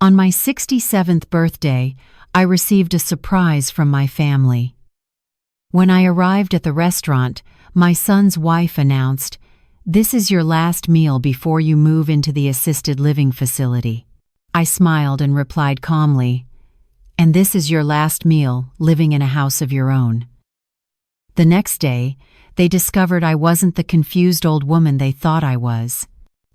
On my 67th birthday, I received a surprise from my family. When I arrived at the restaurant, my son's wife announced, "This is your last meal before you move into the assisted living facility." I smiled and replied calmly, "And this is your last meal, living in a house of your own." The next day, they discovered I wasn't the confused old woman they thought I was.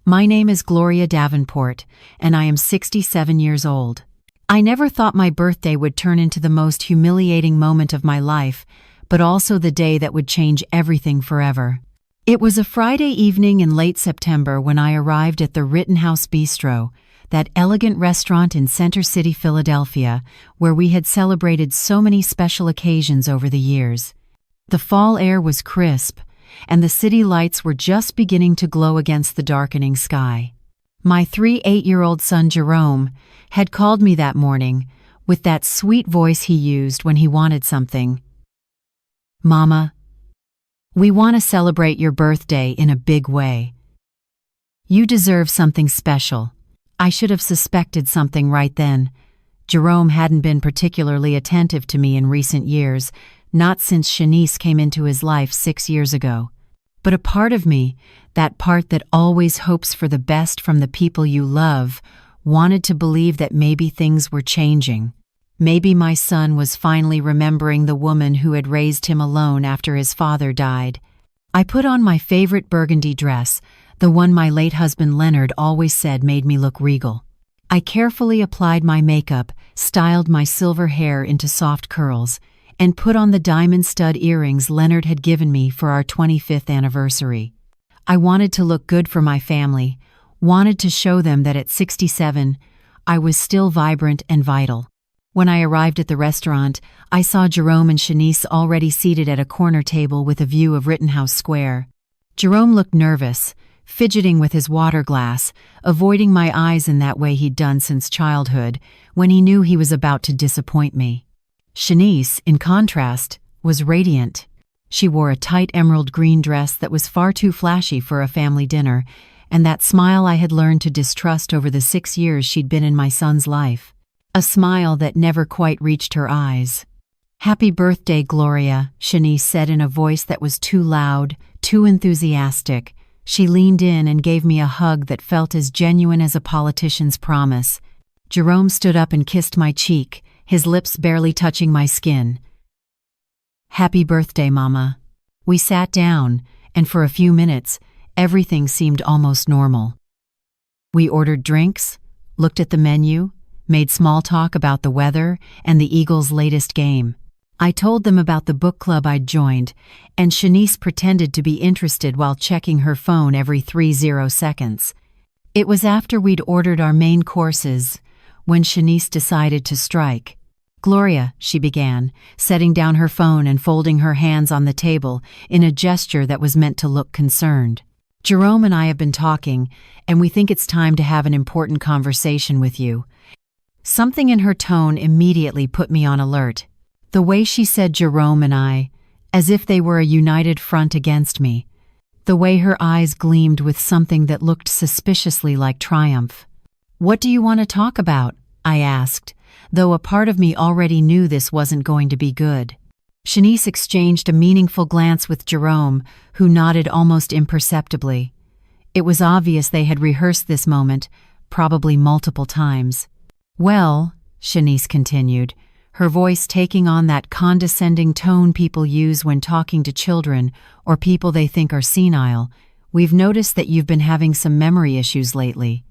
My name is Gloria Davenport, and I am 67 years old. I never thought my birthday would turn into the most humiliating moment of my life, but also the day that would change everything forever. It was a Friday evening in late September when I arrived at the Rittenhouse Bistro, that elegant restaurant in Center City, Philadelphia, where we had celebrated so many special occasions over the years. The fall air was crisp, and the city lights were just beginning to glow against the darkening sky. My 8-year-old son Jerome had called me that morning with that sweet voice he used when he wanted something. "Mama, we want to celebrate your birthday in a big way. You deserve something special." I should have suspected something right then. Jerome hadn't been particularly attentive to me in recent years, not since Shanice came into his life 6 years ago. But a part of me, that part that always hopes for the best from the people you love, wanted to believe that maybe things were changing. Maybe my son was finally remembering the woman who had raised him alone after his father died. I put on my favorite burgundy dress, the one my late husband Leonard always said made me look regal. I carefully applied my makeup, styled my silver hair into soft curls, and put on the diamond stud earrings Leonard had given me for our 25th anniversary. I wanted to look good for my family, wanted to show them that at 67, I was still vibrant and vital. When I arrived at the restaurant, I saw Jerome and Shanice already seated at a corner table with a view of Rittenhouse Square. Jerome looked nervous, fidgeting with his water glass, avoiding my eyes in that way he'd done since childhood, when he knew he was about to disappoint me. Shanice, in contrast, was radiant. She wore a tight emerald green dress that was far too flashy for a family dinner, and that smile I had learned to distrust over the 6 years she'd been in my son's life. A smile that never quite reached her eyes. "Happy birthday, Gloria," Shanice said in a voice that was too loud, too enthusiastic. She leaned in and gave me a hug that felt as genuine as a politician's promise. Jerome stood up and kissed my cheek, his lips barely touching my skin. "Happy birthday, Mama." We sat down, and for a few minutes, everything seemed almost normal. We ordered drinks, looked at the menu, made small talk about the weather and the Eagles' latest game. I told them about the book club I'd joined, and Shanice pretended to be interested while checking her phone every 30 seconds. It was after we'd ordered our main courses when Shanice decided to strike. "Gloria," she began, setting down her phone and folding her hands on the table in a gesture that was meant to look concerned. "Jerome and I have been talking, and we think it's time to have an important conversation with you." Something in her tone immediately put me on alert. The way she said Jerome and I, as if they were a united front against me. The way her eyes gleamed with something that looked suspiciously like triumph. "What do you want to talk about?" I asked, though a part of me already knew this wasn't going to be good. Shanice exchanged a meaningful glance with Jerome, who nodded almost imperceptibly. It was obvious they had rehearsed this moment, probably multiple times. "Well," Shanice continued, her voice taking on that condescending tone people use when talking to children or people they think are senile, "we've noticed that you've been having some memory issues lately.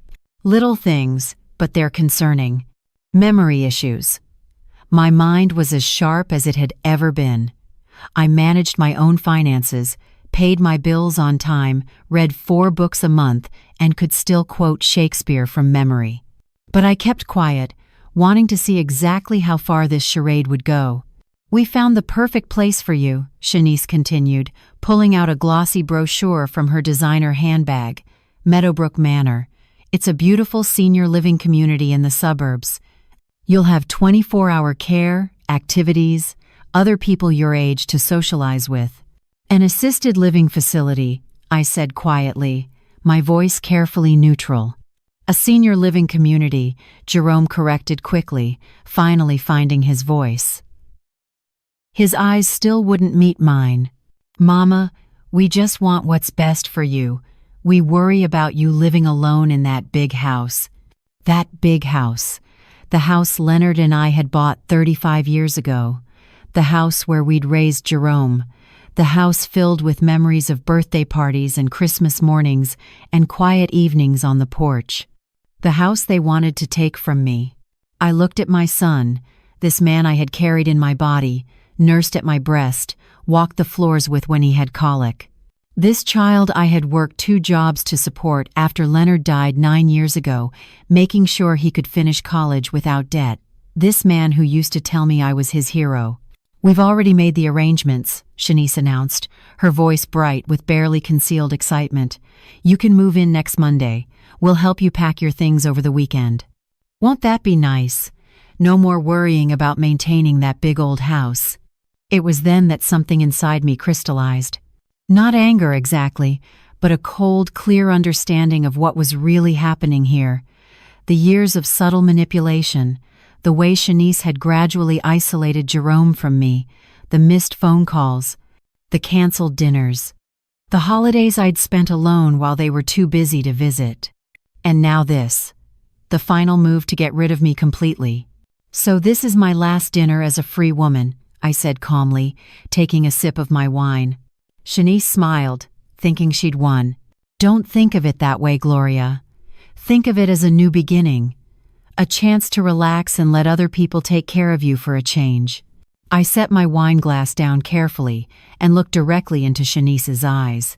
Little things, but they're concerning. Memory issues." My mind was as sharp as it had ever been. I managed my own finances, paid my bills on time, read 4 books a month, and could still quote Shakespeare from memory. But I kept quiet, wanting to see exactly how far this charade would go. "We found the perfect place for you," Shanice continued, pulling out a glossy brochure from her designer handbag. "Meadowbrook Manor. It's a beautiful senior living community in the suburbs. You'll have 24-hour care, activities, other people your age to socialize with. An assisted living facility," I said quietly, my voice carefully neutral. A senior living community, Jerome corrected quickly, finally finding his voice. His eyes still wouldn't meet mine. Mama, we just want what's best for you. We worry about you living alone in that big house. That big house. The house Leonard and I had bought 35 years ago. The house where we'd raised Jerome. The house filled with memories of birthday parties and Christmas mornings and quiet evenings on the porch. The house they wanted to take from me. I looked at my son, this man I had carried in my body, nursed at my breast, walked the floors with when he had colic. This child I had worked 2 jobs to support after Leonard died 9 years ago, making sure he could finish college without debt. This man who used to tell me I was his hero. We've already made the arrangements, Shanice announced, her voice bright with barely concealed excitement. You can move in next Monday. We'll help you pack your things over the weekend. Won't that be nice? No more worrying about maintaining that big old house. It was then that something inside me crystallized. Not anger exactly, but a cold, clear understanding of what was really happening here. The years of subtle manipulation, the way Shanice had gradually isolated Jerome from me, the missed phone calls, the canceled dinners, the holidays I'd spent alone while they were too busy to visit. And now this, the final move to get rid of me completely. So this is my last dinner as a free woman, I said calmly, taking a sip of my wine. Shanice smiled, thinking she'd won. Don't think of it that way, Gloria. Think of it as a new beginning. A chance to relax and let other people take care of you for a change. I set my wine glass down carefully and looked directly into Shanice's eyes.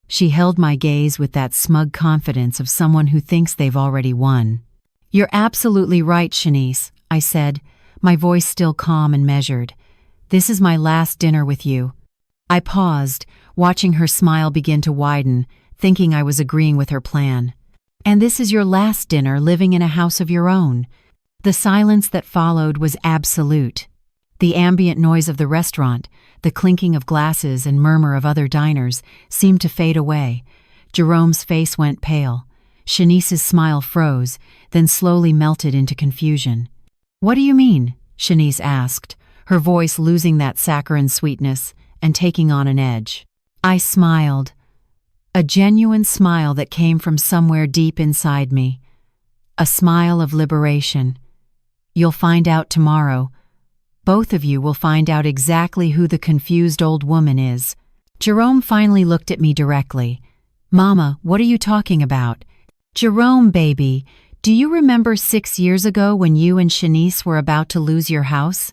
She held my gaze with that smug confidence of someone who thinks they've already won. You're absolutely right, Shanice, I said, my voice still calm and measured. This is my last dinner with you. I paused, watching her smile begin to widen, thinking I was agreeing with her plan. And this is your last dinner living in a house of your own. The silence that followed was absolute. The ambient noise of the restaurant, the clinking of glasses and murmur of other diners, seemed to fade away. Jerome's face went pale. Shanice's smile froze, then slowly melted into confusion. What do you mean? Shanice asked, her voice losing that saccharine sweetness and taking on an edge. I smiled. A genuine smile that came from somewhere deep inside me. A smile of liberation. You'll find out tomorrow. Both of you will find out exactly who the confused old woman is. Jerome finally looked at me directly. Mama, what are you talking about? Jerome, baby, do you remember 6 years ago when you and Shanice were about to lose your house?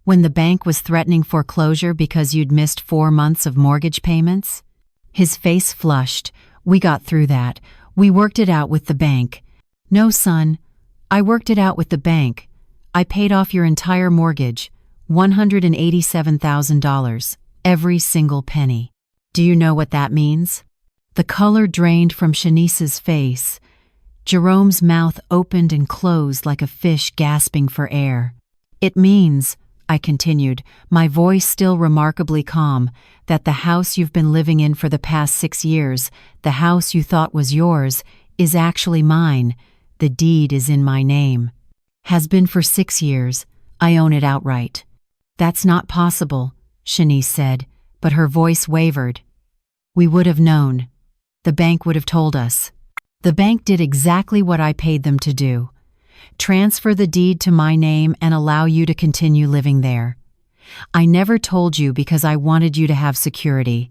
When the bank was threatening foreclosure because you'd missed 4 months of mortgage payments? His face flushed. We got through that. We worked it out with the bank. No, son. I worked it out with the bank. I paid off your entire mortgage, $187,000, every single penny. Do you know what that means? The color drained from Shanice's face. Jerome's mouth opened and closed like a fish gasping for air. It means, I continued, my voice still remarkably calm, that the house you've been living in for the past 6 years, the house you thought was yours, is actually mine. The deed is in my name. Has been for 6 years. I own it outright. That's not possible, Shanice said, but her voice wavered. We would have known. The bank would have told us. The bank did exactly what I paid them to do. Transfer the deed to my name and allow you to continue living there. I never told you because I wanted you to have security.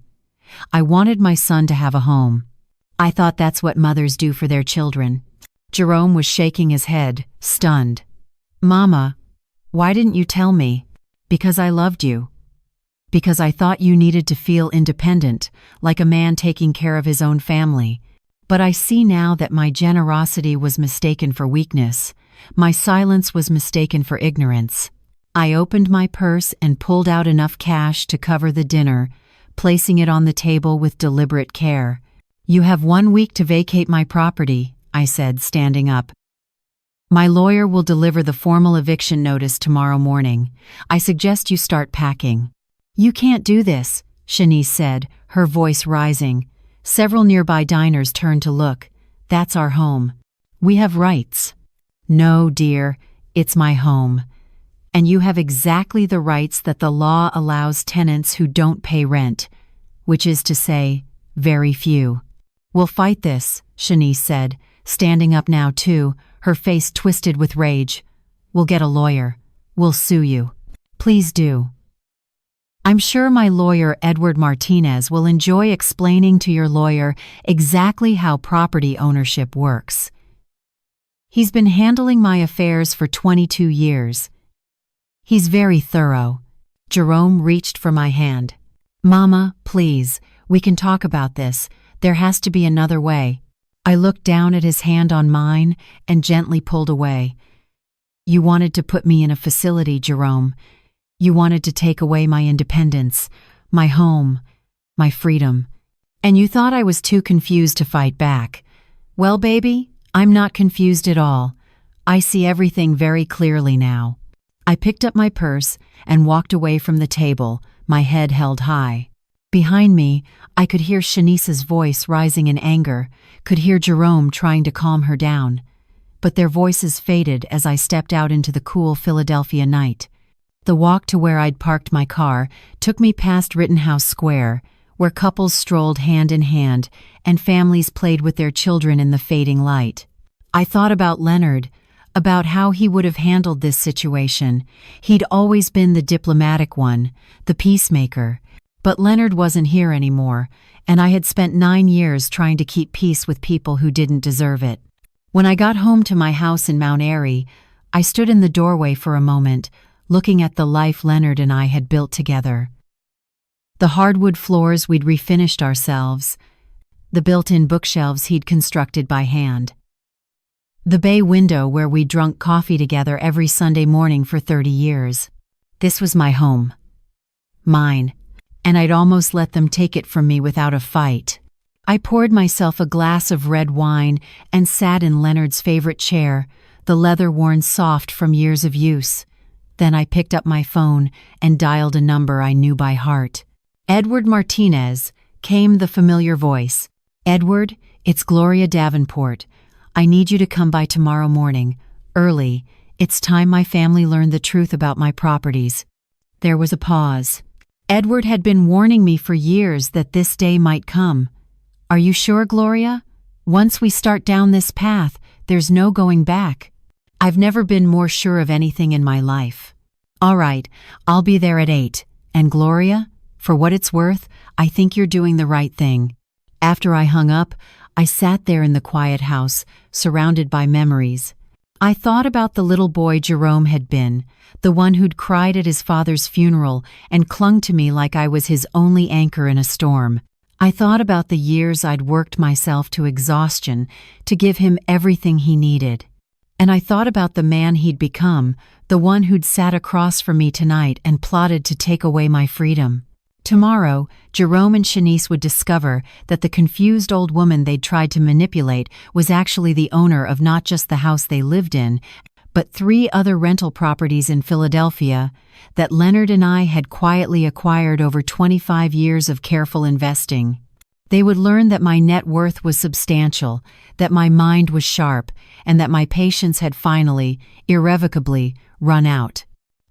I wanted my son to have a home. I thought that's what mothers do for their children. Jerome was shaking his head, stunned. Mama, why didn't you tell me? Because I loved you. Because I thought you needed to feel independent, like a man taking care of his own family. But I see now that my generosity was mistaken for weakness. My silence was mistaken for ignorance. I opened my purse and pulled out enough cash to cover the dinner, placing it on the table with deliberate care. You have 1 week to vacate my property, I said, standing up. My lawyer will deliver the formal eviction notice tomorrow morning. I suggest you start packing. You can't do this, Shanice said, her voice rising. Several nearby diners turned to look. That's our home. We have rights. No, dear, it's my home. And you have exactly the rights that the law allows tenants who don't pay rent, which is to say, very few. We'll fight this, Shanice said, standing up now too, her face twisted with rage. We'll get a lawyer. We'll sue you. Please do. I'm sure my lawyer, Edward Martinez, will enjoy explaining to your lawyer exactly how property ownership works. He's been handling my affairs for 22 years. He's very thorough. Jerome reached for my hand. Mama, please, we can talk about this. There has to be another way. I looked down at his hand on mine and gently pulled away. You wanted to put me in a facility, Jerome. You wanted to take away my independence, my home, my freedom. And you thought I was too confused to fight back. Well, baby, I'm not confused at all. I see everything very clearly now. I picked up my purse and walked away from the table, my head held high. Behind me, I could hear Shanice's voice rising in anger, could hear Jerome trying to calm her down. But their voices faded as I stepped out into the cool Philadelphia night. The walk to where I'd parked my car took me past Rittenhouse Square, where couples strolled hand in hand and families played with their children in the fading light. I thought about Leonard, about how he would have handled this situation. He'd always been the diplomatic one, the peacemaker. But Leonard wasn't here anymore, and I had spent 9 years trying to keep peace with people who didn't deserve it. When I got home to my house in Mount Airy, I stood in the doorway for a moment, looking at the life Leonard and I had built together. The hardwood floors we'd refinished ourselves, the built-in bookshelves he'd constructed by hand. The bay window where we drunk coffee together every Sunday morning for 30 years. This was my home. Mine. And I'd almost let them take it from me without a fight. I poured myself a glass of red wine and sat in Leonard's favorite chair, the leather worn soft from years of use. Then I picked up my phone and dialed a number I knew by heart. Edward Martinez, came the familiar voice. Edward, it's Gloria Davenport. I need you to come by tomorrow morning, early. It's time my family learned the truth about my properties. There was a pause. Edward had been warning me for years that this day might come. Are you sure, Gloria? Once we start down this path, there's no going back. I've never been more sure of anything in my life. All right, I'll be there at 8. And Gloria, for what it's worth, I think you're doing the right thing. After I hung up, I sat there in the quiet house, surrounded by memories. I thought about the little boy Jerome had been, the one who'd cried at his father's funeral and clung to me like I was his only anchor in a storm. I thought about the years I'd worked myself to exhaustion to give him everything he needed. And I thought about the man he'd become, the one who'd sat across from me tonight and plotted to take away my freedom. Tomorrow, Jerome and Shanice would discover that the confused old woman they'd tried to manipulate was actually the owner of not just the house they lived in, but 3 other rental properties in Philadelphia that Leonard and I had quietly acquired over 25 years of careful investing. They would learn that my net worth was substantial, that my mind was sharp, and that my patience had finally, irrevocably, run out.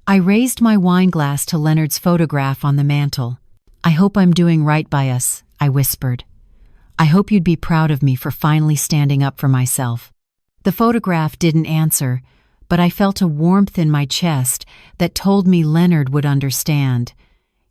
I raised my wine glass to Leonard's photograph on the mantel. I hope I'm doing right by us, I whispered. I hope you'd be proud of me for finally standing up for myself. The photograph didn't answer, but I felt a warmth in my chest that told me Leonard would understand.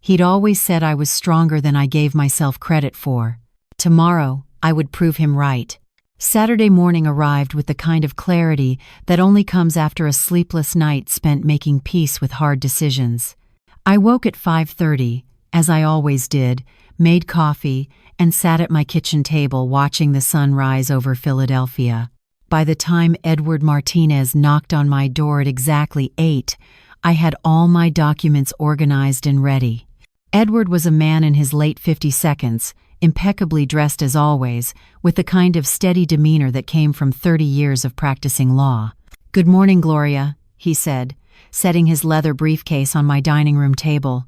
He'd always said I was stronger than I gave myself credit for. Tomorrow, I would prove him right. Saturday morning arrived with the kind of clarity that only comes after a sleepless night spent making peace with hard decisions. I woke at 5:30, as I always did, made coffee, and sat at my kitchen table watching the sun rise over Philadelphia. By the time Edward Martinez knocked on my door at exactly 8, I had all my documents organized and ready. Edward was a man in his late 52s, impeccably dressed as always, with the kind of steady demeanor that came from 30 years of practicing law. "Good morning, Gloria," he said, setting his leather briefcase on my dining room table.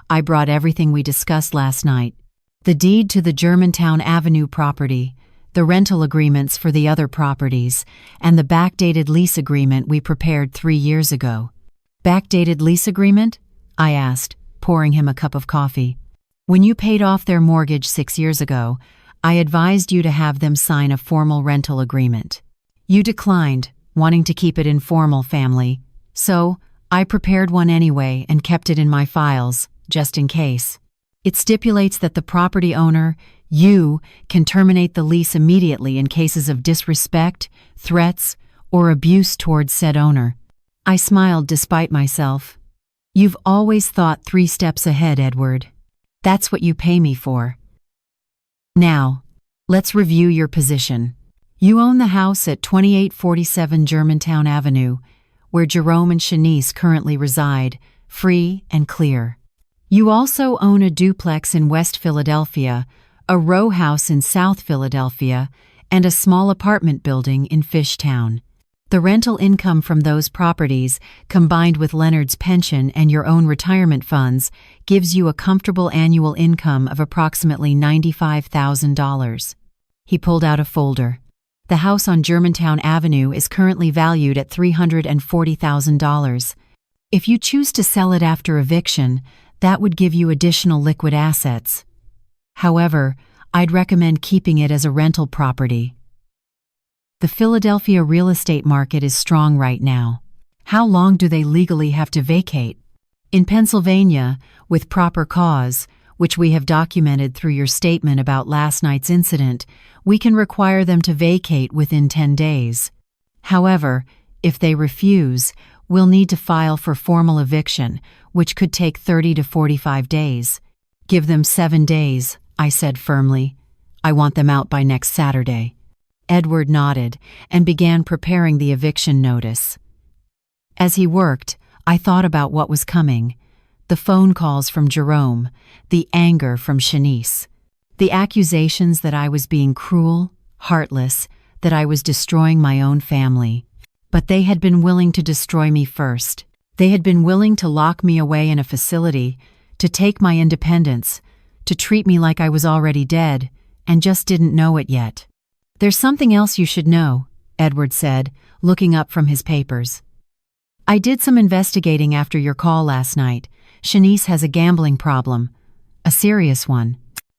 "I brought everything we discussed last night. The deed to the Germantown Avenue property, the rental agreements for the other properties, and the backdated lease agreement we prepared 3 years ago. Backdated lease agreement? I asked, pouring him a cup of coffee. When you paid off their mortgage 6 years ago, I advised you to have them sign a formal rental agreement. You declined, wanting to keep it informal, family. So, I prepared one anyway and kept it in my files, just in case. It stipulates that the property owner, you, can terminate the lease immediately in cases of disrespect, threats, or abuse towards said owner. I smiled despite myself. You've always thought 3 steps ahead, Edward. That's what you pay me for. Now, let's review your position. You own the house at 2847 Germantown Avenue, where Jerome and Shanice currently reside, free and clear. You also own a duplex in West Philadelphia, a row house in South Philadelphia, and a small apartment building in Fishtown. The rental income from those properties, combined with Leonard's pension and your own retirement funds, gives you a comfortable annual income of approximately $95,000. He pulled out a folder. The house on Germantown Avenue is currently valued at $340,000. If you choose to sell it after eviction, that would give you additional liquid assets. However, I'd recommend keeping it as a rental property. The Philadelphia real estate market is strong right now. How long do they legally have to vacate? In Pennsylvania, with proper cause, which we have documented through your statement about last night's incident, we can require them to vacate within 10 days. However, if they refuse, we'll need to file for formal eviction, which could take 30 to 45 days. Give them 7 days, I said firmly. I want them out by next Saturday. Edward nodded and began preparing the eviction notice. As he worked, I thought about what was coming. The phone calls from Jerome, the anger from Shanice, the accusations that I was being cruel, heartless, that I was destroying my own family. But they had been willing to destroy me first. They had been willing to lock me away in a facility, to take my independence, to treat me like I was already dead, and just didn't know it yet. There's something else you should know, Edward said, looking up from his papers. I did some investigating after your call last night. Shanice has a gambling problem. A serious one.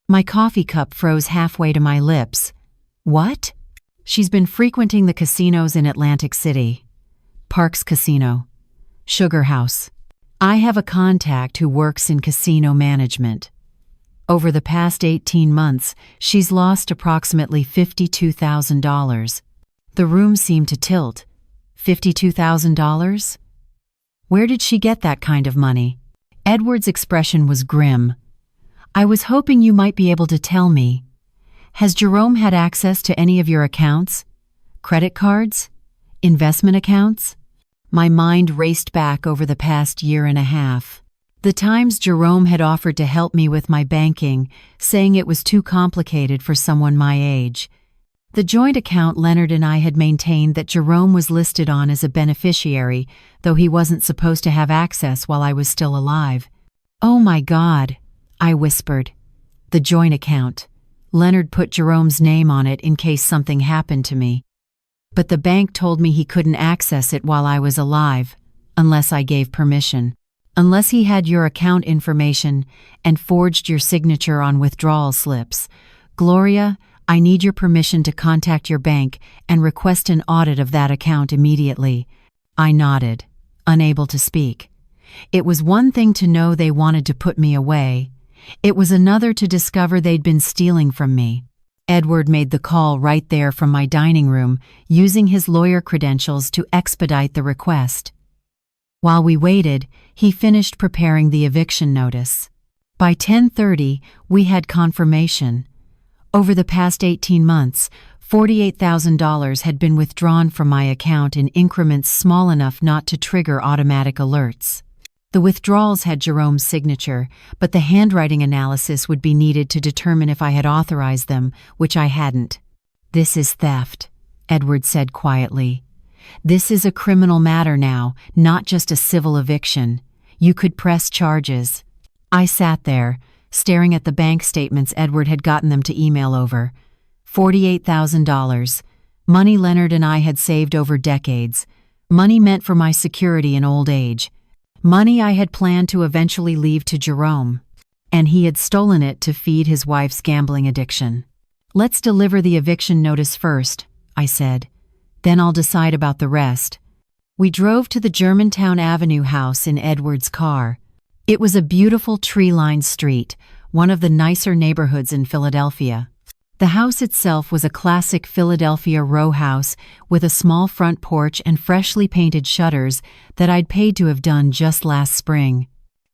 My coffee cup froze halfway to my lips. What? She's been frequenting the casinos in Atlantic City. Parks Casino. Sugar House. I have a contact who works in casino management. Over the past 18 months, she's lost approximately $52,000. The room seemed to tilt. $52,000? Where did she get that kind of money? Edward's expression was grim. I was hoping you might be able to tell me. Has Jerome had access to any of your accounts? Credit cards? Investment accounts? My mind raced back over the past year and a half. The times Jerome had offered to help me with my banking, saying it was too complicated for someone my age. The joint account Leonard and I had maintained that Jerome was listed on as a beneficiary, though he wasn't supposed to have access while I was still alive. Oh my God, I whispered. The joint account. Leonard put Jerome's name on it in case something happened to me. But the bank told me he couldn't access it while I was alive, unless I gave permission. Unless he had your account information and forged your signature on withdrawal slips. Gloria, I need your permission to contact your bank and request an audit of that account immediately. I nodded, unable to speak. It was one thing to know they wanted to put me away. It was another to discover they'd been stealing from me. Edward made the call right there from my dining room, using his lawyer credentials to expedite the request. While we waited, he finished preparing the eviction notice. By 10:30, we had confirmation. Over the past 18 months, $48,000 had been withdrawn from my account in increments small enough not to trigger automatic alerts. The withdrawals had Jerome's signature, but the handwriting analysis would be needed to determine if I had authorized them, which I hadn't. This is theft, Edward said quietly. This is a criminal matter now, not just a civil eviction. You could press charges. I sat there, staring at the bank statements Edward had gotten them to email over. $48,000. Money Leonard and I had saved over decades. Money meant for my security in old age. Money I had planned to eventually leave to Jerome. And he had stolen it to feed his wife's gambling addiction. "Let's deliver the eviction notice first," I said. "Then I'll decide about the rest." We drove to the Germantown Avenue house in Edward's car. It was a beautiful tree-lined street, one of the nicer neighborhoods in Philadelphia. The house itself was a classic Philadelphia row house with a small front porch and freshly painted shutters that I'd paid to have done just last spring.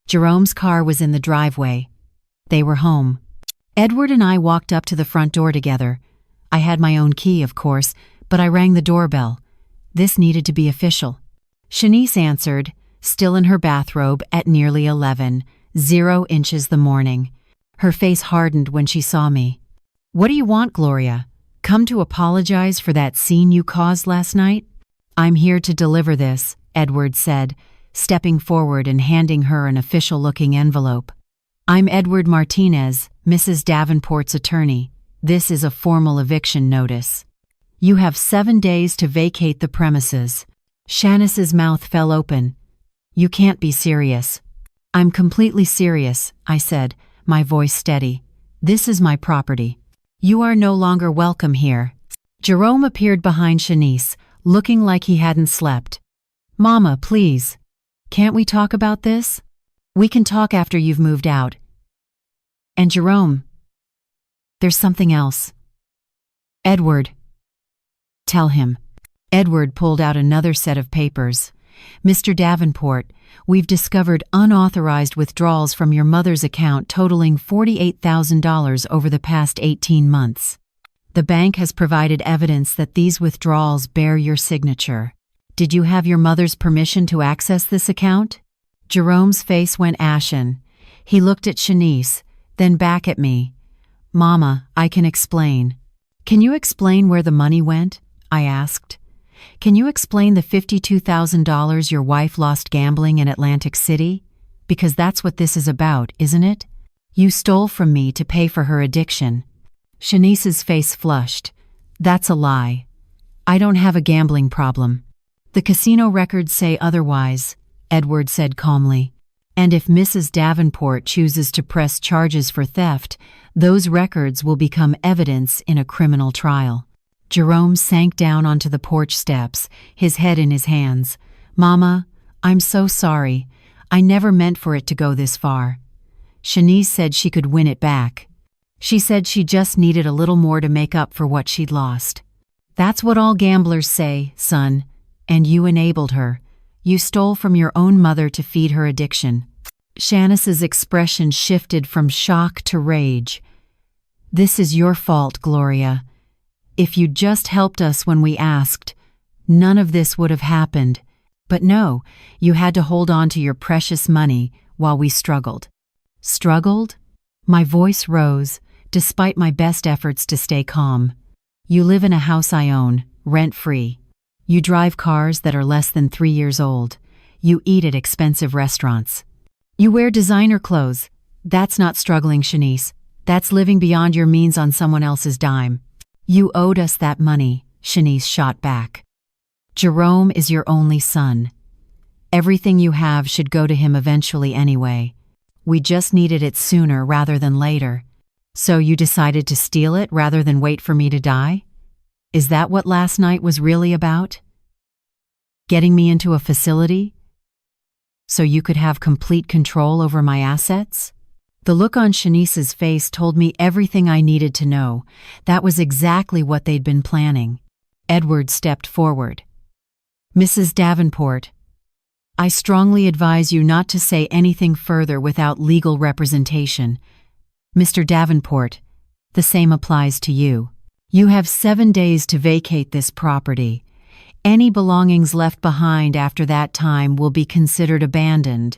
Jerome's car was in the driveway. They were home. Edward and I walked up to the front door together. I had my own key, of course, but I rang the doorbell. This needed to be official. Shanice answered, still in her bathrobe at nearly 11, 0 inches the morning. Her face hardened when she saw me. "What do you want, Gloria? Come to apologize for that scene you caused last night?" "I'm here to deliver this," Edward said, stepping forward and handing her an official-looking envelope. "I'm Edward Martinez, Mrs. Davenport's attorney. This is a formal eviction notice. You have 7 days to vacate the premises." Shanice's mouth fell open. "You can't be serious." "I'm completely serious," I said, my voice steady. "This is my property. You are no longer welcome here." Jerome appeared behind Shanice, looking like he hadn't slept. "Mama, please. Can't we talk about this? We can talk after you've moved out." "And Jerome, there's something else." "Edward." "Tell him." Edward pulled out another set of papers. "Mr. Davenport, we've discovered unauthorized withdrawals from your mother's account totaling $48,000 over the past 18 months. The bank has provided evidence that these withdrawals bear your signature. Did you have your mother's permission to access this account?" Jerome's face went ashen. He looked at Shanice, then back at me. "Mama, I can explain." "Can you explain where the money went?" I asked. "Can you explain the $52,000 your wife lost gambling in Atlantic City? Because that's what this is about, isn't it? You stole from me to pay for her addiction." Shanice's face flushed. "That's a lie. I don't have a gambling problem." "The casino records say otherwise," Edward said calmly. "And if Mrs. Davenport chooses to press charges for theft, those records will become evidence in a criminal trial." Jerome sank down onto the porch steps, his head in his hands. "Mama, I'm so sorry. I never meant for it to go this far." Shanice said she could win it back. She said she just needed a little more to make up for what she'd lost. "That's what all gamblers say, son. And you enabled her. You stole from your own mother to feed her addiction." Shanice's expression shifted from shock to rage. "This is your fault, Gloria. If you'd just helped us when we asked, none of this would have happened. But no, you had to hold on to your precious money while we struggled." "Struggled?" My voice rose, despite my best efforts to stay calm. "You live in a house I own, rent-free. You drive cars that are less than 3 years old. You eat at expensive restaurants. You wear designer clothes. That's not struggling, Shanice. That's living beyond your means on someone else's dime." "You owed us that money," Shanice shot back. "Jerome is your only son. Everything you have should go to him eventually anyway. We just needed it sooner rather than later. So you decided to steal it rather than wait for me to die? Is that what last night was really about? Getting me into a facility so you could have complete control over my assets?" The look on Shanice's face told me everything I needed to know. That was exactly what they'd been planning. Edward stepped forward. "Mrs. Davenport, I strongly advise you not to say anything further without legal representation. Mr. Davenport, the same applies to you. You have 7 days to vacate this property. Any belongings left behind after that time will be considered abandoned.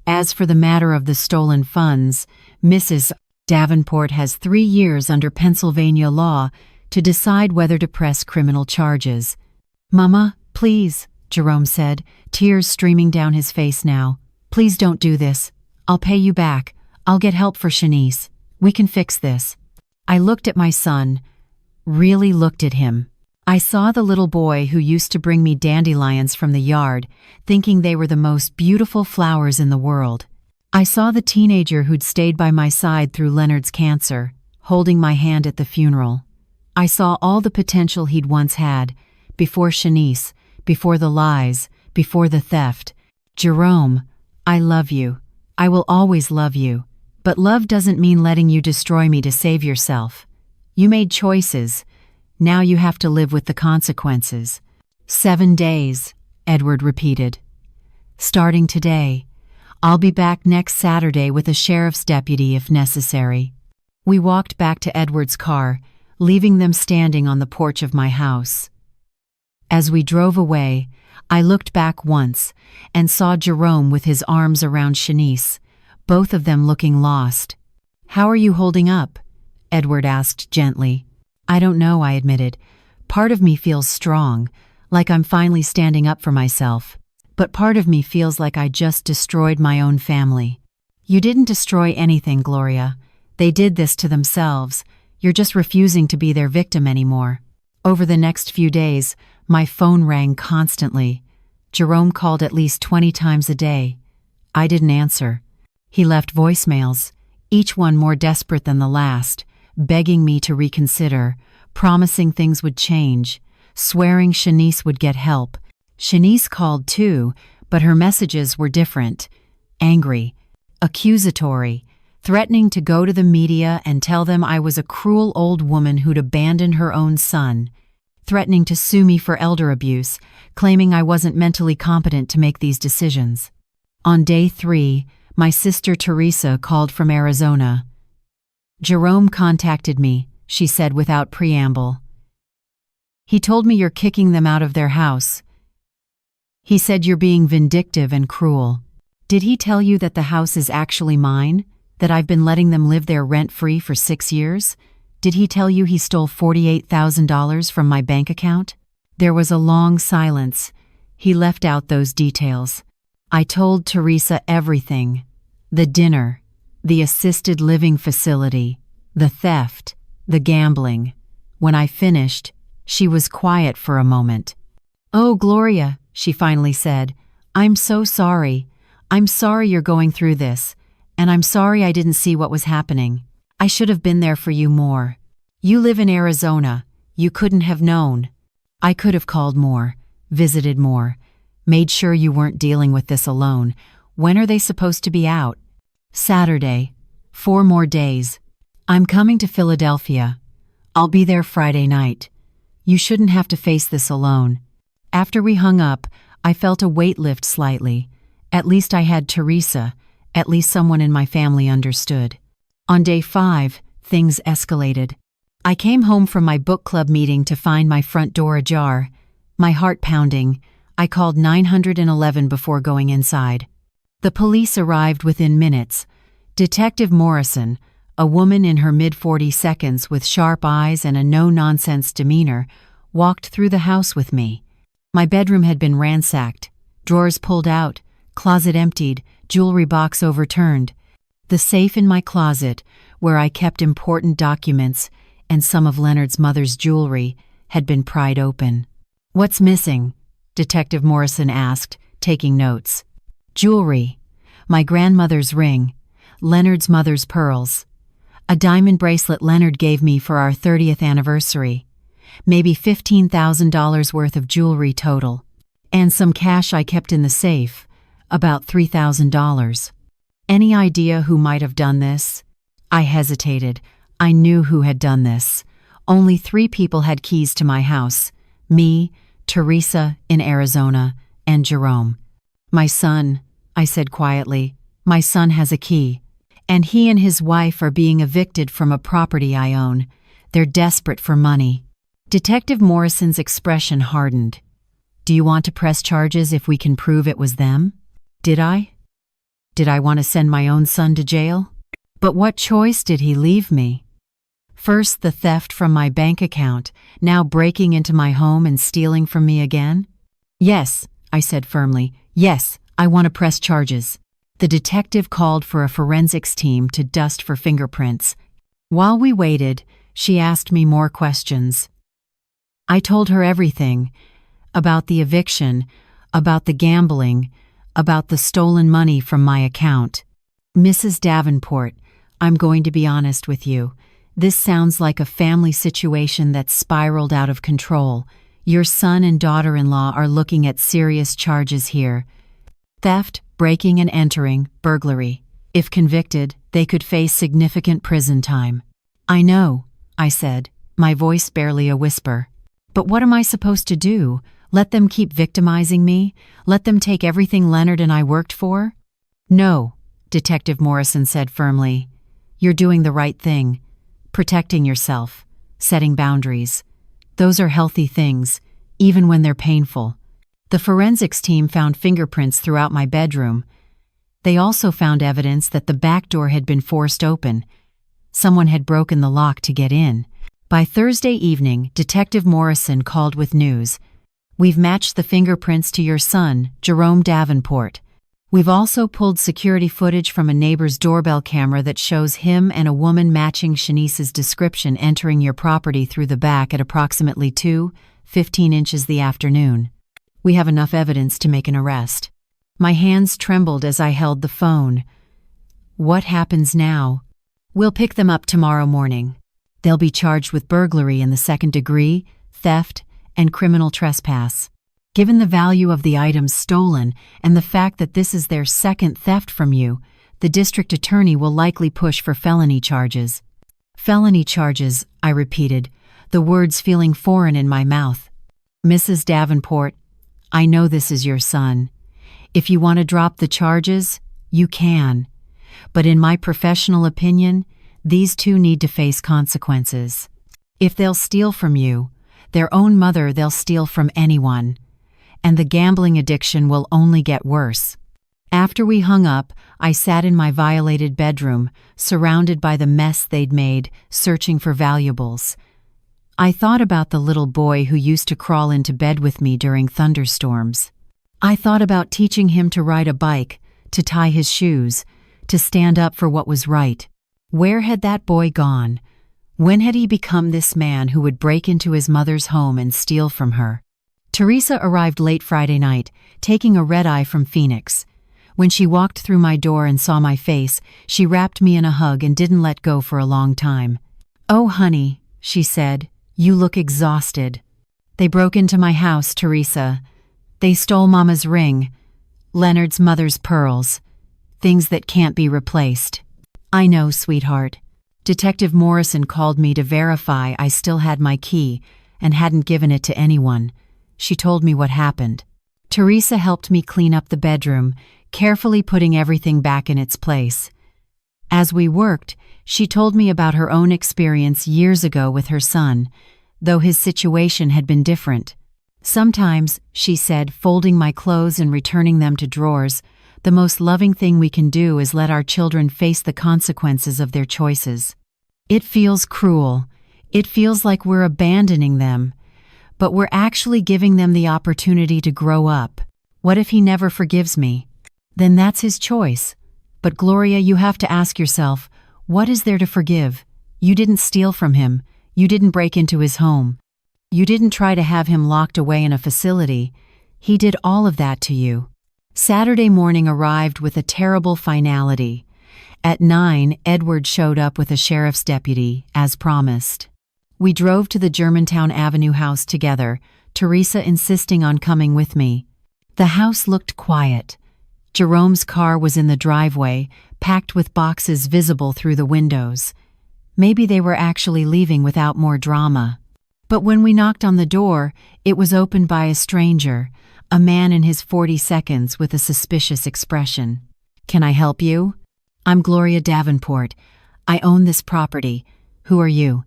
As for the matter of the stolen funds, Mrs. Davenport has 3 years under Pennsylvania law to decide whether to press criminal charges." "Mama, please," Jerome said, tears streaming down his face now. "Please don't do this. I'll pay you back. I'll get help for Shanice. We can fix this." I looked at my son. really looked at him. I saw the little boy who used to bring me dandelions from the yard, thinking they were the most beautiful flowers in the world. I saw the teenager who'd stayed by my side through Leonard's cancer, holding my hand at the funeral. I saw all the potential he'd once had, before Shanice, before the lies, before the theft. Jerome, I love you. I will always love you. But love doesn't mean letting you destroy me to save yourself. You made choices. Now you have to live with the consequences. 7 days, Edward repeated. Starting today. I'll be back next Saturday with a sheriff's deputy if necessary. We walked back to Edward's car, leaving them standing on the porch of my house. As we drove away, I looked back once and saw Jerome with his arms around Shanice, both of them looking lost. "How are you holding up?" Edward asked gently. "I don't know," I admitted. "Part of me feels strong, like I'm finally standing up for myself. But part of me feels like I just destroyed my own family." "You didn't destroy anything, Gloria. They did this to themselves. You're just refusing to be their victim anymore." Over the next few days, my phone rang constantly. Jerome called at least 20 times a day. I didn't answer. He left voicemails, each one more desperate than the last, begging me to reconsider, promising things would change, swearing Shanice would get help. Shanice called too, but her messages were different. Angry, accusatory, threatening to go to the media and tell them I was a cruel old woman who'd abandoned her own son, threatening to sue me for elder abuse, claiming I wasn't mentally competent to make these decisions. On day 3, my sister Teresa called from Arizona. "Jerome contacted me," she said without preamble. "He told me you're kicking them out of their house. He said you're being vindictive and cruel. Did he tell you that the house is actually mine? That I've been letting them live there rent-free for 6 years? Did he tell you he stole $48,000 from my bank account?" There was a long silence. He left out those details. I told Teresa everything. The dinner, the assisted living facility, the theft, the gambling. When I finished, she was quiet for a moment. "Oh, Gloria," she finally said, "I'm so sorry. I'm sorry you're going through this, and I'm sorry I didn't see what was happening. I should have been there for you more. You live in Arizona. You couldn't have known. I could have called more, visited more, made sure you weren't dealing with this alone. When are they supposed to be out?" "Saturday. 4 more days. I'm coming to Philadelphia. I'll be there Friday night. You shouldn't have to face this alone." After we hung up, I felt a weight lift slightly. At least I had Teresa. At least someone in my family understood. On day 5, things escalated. I came home from my book club meeting to find my front door ajar, my heart pounding. I called 911 before going inside. The police arrived within minutes. Detective Morrison, a woman in her mid-40s with sharp eyes and a no-nonsense demeanor, walked through the house with me. My bedroom had been ransacked, drawers pulled out, closet emptied, jewelry box overturned. The safe in my closet, where I kept important documents and some of Leonard's mother's jewelry, had been pried open. "What's missing?" Detective Morrison asked, taking notes. "Jewelry. My grandmother's ring. Leonard's mother's pearls. A diamond bracelet Leonard gave me for our 30th anniversary. Maybe $15,000 worth of jewelry total. And some cash I kept in the safe, about $3,000. Any idea who might have done this?" I hesitated. I knew who had done this. Only 3 people had keys to my house. Me, Teresa in Arizona, and Jerome. "My son," I said quietly. "My son has a key. And he and his wife are being evicted from a property I own. They're desperate for money." Detective Morrison's expression hardened. "Do you want to press charges if we can prove it was them?" Did I? Did I want to send my own son to jail? But what choice did he leave me? First the theft from my bank account, now breaking into my home and stealing from me again? "Yes," I said firmly. "Yes, I want to press charges." The detective called for a forensics team to dust for fingerprints. While we waited, She asked me more questions. I told her everything about the eviction, about the gambling, about the stolen money from my account. Mrs. Davenport, I'm going to be honest with you. This sounds like a family situation that's spiraled out of control. Your son and daughter-in-law are looking at serious charges here. Theft, breaking and entering, burglary. If convicted, they could face significant prison time. I know, I said, my voice barely a whisper. But what am I supposed to do? Let them keep victimizing me? Let them take everything Leonard and I worked for? No, Detective Morrison said firmly. You're doing the right thing. Protecting yourself, setting boundaries. Those are healthy things, even when they're painful. The forensics team found fingerprints throughout my bedroom. They also found evidence that the back door had been forced open. Someone had broken the lock to get in. By Thursday evening, Detective Morrison called with news. We've matched the fingerprints to your son, Jerome Davenport. We've also pulled security footage from a neighbor's doorbell camera that shows him and a woman matching Shanice's description entering your property through the back at approximately 2:15 inches the afternoon. We have enough evidence to make an arrest. My hands trembled as I held the phone. What happens now? We'll pick them up tomorrow morning. They'll be charged with burglary in the second degree, theft, and criminal trespass. Given the value of the items stolen and the fact that this is their second theft from you, the district attorney will likely push for felony charges. Felony charges, I repeated, the words feeling foreign in my mouth. Mrs. Davenport, I know this is your son. If you want to drop the charges, you can. But in my professional opinion, these two need to face consequences. If they'll steal from you, their own mother, they'll steal from anyone. And the gambling addiction will only get worse. After we hung up, I sat in my violated bedroom, surrounded by the mess they'd made, searching for valuables. I thought about the little boy who used to crawl into bed with me during thunderstorms. I thought about teaching him to ride a bike, to tie his shoes, to stand up for what was right. Where had that boy gone? When had he become this man who would break into his mother's home and steal from her? Teresa arrived late Friday night, taking a red-eye from Phoenix. When she walked through my door and saw my face, she wrapped me in a hug and didn't let go for a long time. "Oh, honey," she said, "you look exhausted." "They broke into my house, Teresa. They stole Mama's ring, Leonard's mother's pearls, things that can't be replaced." "I know, sweetheart." Detective Morrison called me to verify I still had my key and hadn't given it to anyone. She told me what happened. Teresa helped me clean up the bedroom, carefully putting everything back in its place. As we worked, she told me about her own experience years ago with her son, though his situation had been different. "Sometimes," she said, folding my clothes and returning them to drawers, "the most loving thing we can do is let our children face the consequences of their choices. It feels cruel. It feels like we're abandoning them. But we're actually giving them the opportunity to grow up. What if he never forgives me? Then that's his choice. But Gloria, you have to ask yourself, what is there to forgive? You didn't steal from him. You didn't break into his home. You didn't try to have him locked away in a facility. He did all of that to you." Saturday morning arrived with a terrible finality. At 9, Edward showed up with a sheriff's deputy, as promised. We drove to the Germantown Avenue house together, Teresa insisting on coming with me. The house looked quiet. Jerome's car was in the driveway, packed with boxes visible through the windows. Maybe they were actually leaving without more drama. But when we knocked on the door, it was opened by a stranger, a man in his 40s with a suspicious expression. "Can I help you?" "I'm Gloria Davenport. I own this property. Who are you?"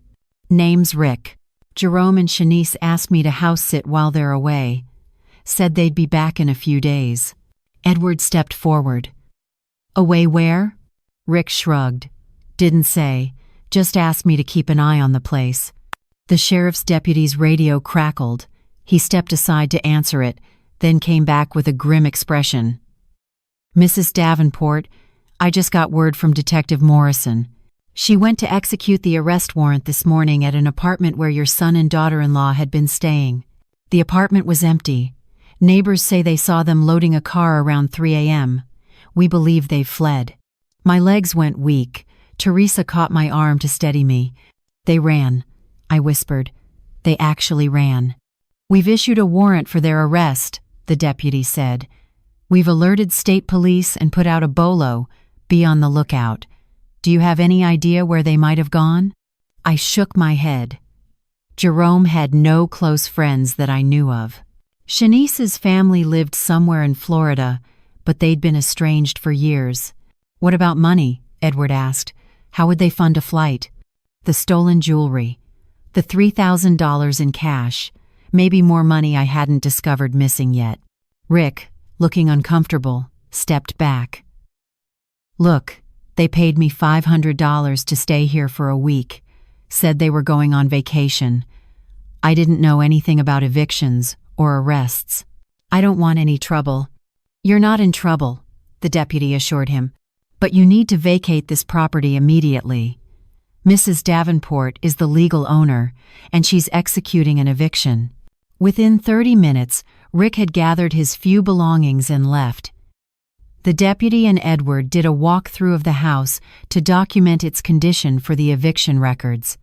"Name's Rick. Jerome and Shanice asked me to house sit while they're away. Said they'd be back in a few days." Edward stepped forward. "Away where?" Rick shrugged. "Didn't say. Just asked me to keep an eye on the place." The sheriff's deputy's radio crackled. He stepped aside to answer it, then came back with a grim expression. "Mrs. Davenport, I just got word from Detective Morrison. She went to execute the arrest warrant this morning at an apartment where your son and daughter-in-law had been staying. The apartment was empty. Neighbors say they saw them loading a car around 3 a.m. We believe they've fled. My legs went weak. Teresa caught my arm to steady me. They ran, I whispered. They actually ran. We've issued a warrant for their arrest, the deputy said. We've alerted state police and put out a bolo. Be on the lookout. Do you have any idea where they might have gone? I shook my head. Jerome had no close friends that I knew of. Shanice's family lived somewhere in Florida, but they'd been estranged for years. What about money? Edward asked. How would they fund a flight? The stolen jewelry. The $3,000 in cash. Maybe more money I hadn't discovered missing yet. Rick, looking uncomfortable, stepped back. Look, they paid me $500 to stay here for a week. Said they were going on vacation. I didn't know anything about evictions or arrests. I don't want any trouble. You're not in trouble, the deputy assured him. But you need to vacate this property immediately. Mrs. Davenport is the legal owner, and she's executing an eviction. Within 30 minutes, Rick had gathered his few belongings and left. The deputy and Edward did a walkthrough of the house to document its condition for the eviction records.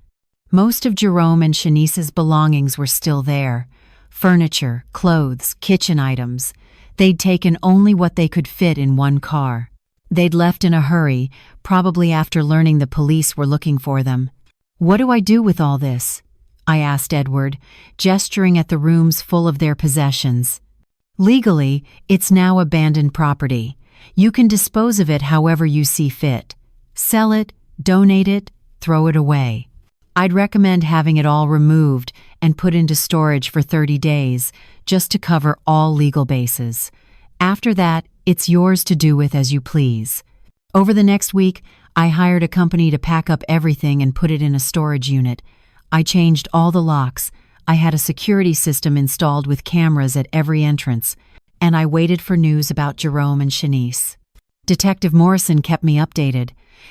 Most of Jerome and Shanice's belongings were still there. Furniture, clothes, kitchen items. They'd taken only what they could fit in one car. They'd left in a hurry, probably after learning the police were looking for them. What do I do with all this? I asked Edward, gesturing at the rooms full of their possessions. Legally, it's now abandoned property. You can dispose of it however you see fit. Sell it, donate it, throw it away. I'd recommend having it all removed and put into storage for 30 days, just to cover all legal bases. After that, it's yours to do with as you please. Over the next week, I hired a company to pack up everything and put it in a storage unit. I changed all the locks. I had a security system installed with cameras at every entrance, and I waited for news about Jerome and Shanice. Detective Morrison kept me updated.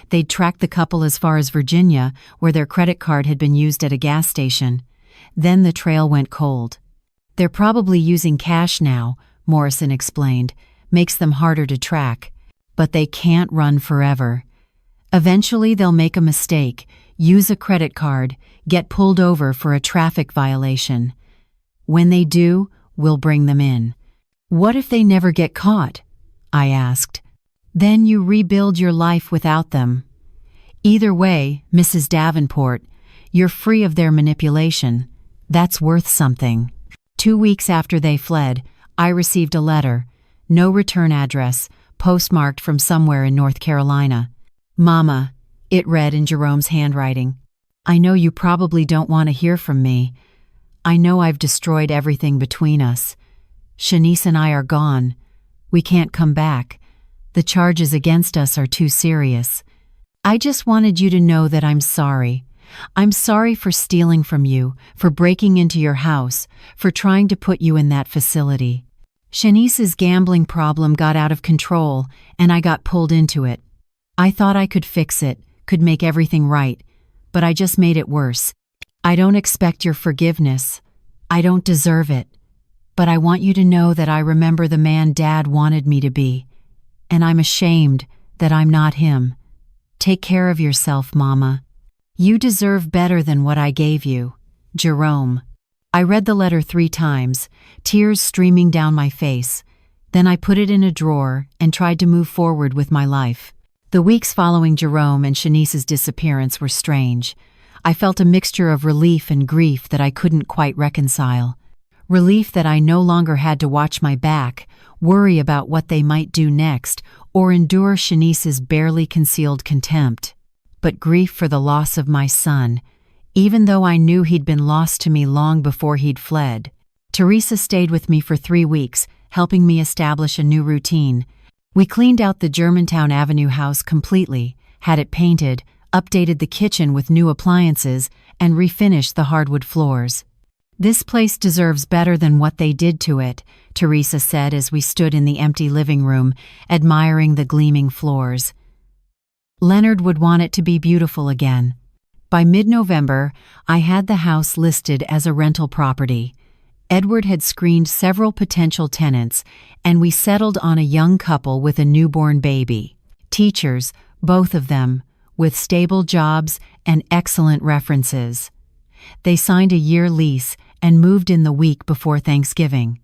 They'd tracked the couple as far as Virginia, where their credit card had been used at a gas station. Then the trail went cold. They're probably using cash now, Morrison explained. Makes them harder to track. But they can't run forever. Eventually they'll make a mistake, use a credit card, get pulled over for a traffic violation. When they do, we'll bring them in. What if they never get caught? I asked. Then you rebuild your life without them. Either way, Mrs. Davenport, you're free of their manipulation. That's worth something. 2 weeks after they fled, I received a letter. No return address, postmarked from somewhere in North Carolina. Mama, it read in Jerome's handwriting. I know you probably don't want to hear from me. I know I've destroyed everything between us. Shanice and I are gone. We can't come back. The charges against us are too serious. I just wanted you to know that I'm sorry. I'm sorry for stealing from you, for breaking into your house, for trying to put you in that facility. Shanice's gambling problem got out of control, and I got pulled into it. I thought I could fix it, could make everything right, but I just made it worse. I don't expect your forgiveness. I don't deserve it. But I want you to know that I remember the man Dad wanted me to be, and I'm ashamed that I'm not him. Take care of yourself, Mama. You deserve better than what I gave you. Jerome. I read the letter 3 times, tears streaming down my face. Then I put it in a drawer and tried to move forward with my life. The weeks following Jerome and Shanice's disappearance were strange. I felt a mixture of relief and grief that I couldn't quite reconcile. Relief that I no longer had to watch my back, worry about what they might do next, or endure Shanice's barely concealed contempt. But grief for the loss of my son, even though I knew he'd been lost to me long before he'd fled. Teresa stayed with me for 3 weeks, helping me establish a new routine. We cleaned out the Germantown Avenue house completely, had it painted, updated the kitchen with new appliances, and refinished the hardwood floors. This place deserves better than what they did to it, Teresa said as we stood in the empty living room, admiring the gleaming floors. Leonard would want it to be beautiful again. By mid-November, I had the house listed as a rental property. Edward had screened several potential tenants, and we settled on a young couple with a newborn baby. Teachers, both of them, with stable jobs and excellent references. They signed a year lease and moved in the week before Thanksgiving.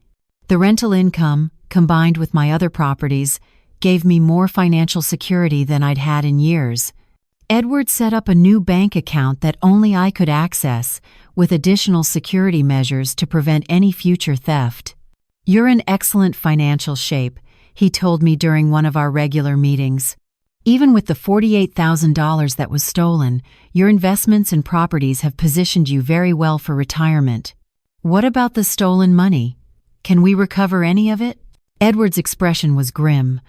The rental income, combined with my other properties, gave me more financial security than I'd had in years. Edward set up a new bank account that only I could access, with additional security measures to prevent any future theft. "You're in excellent financial shape," he told me during one of our regular meetings. "Even with the $48,000 that was stolen, your investments and properties have positioned you very well for retirement. What about the stolen money? Can we recover any of it?" Edward's expression was grim.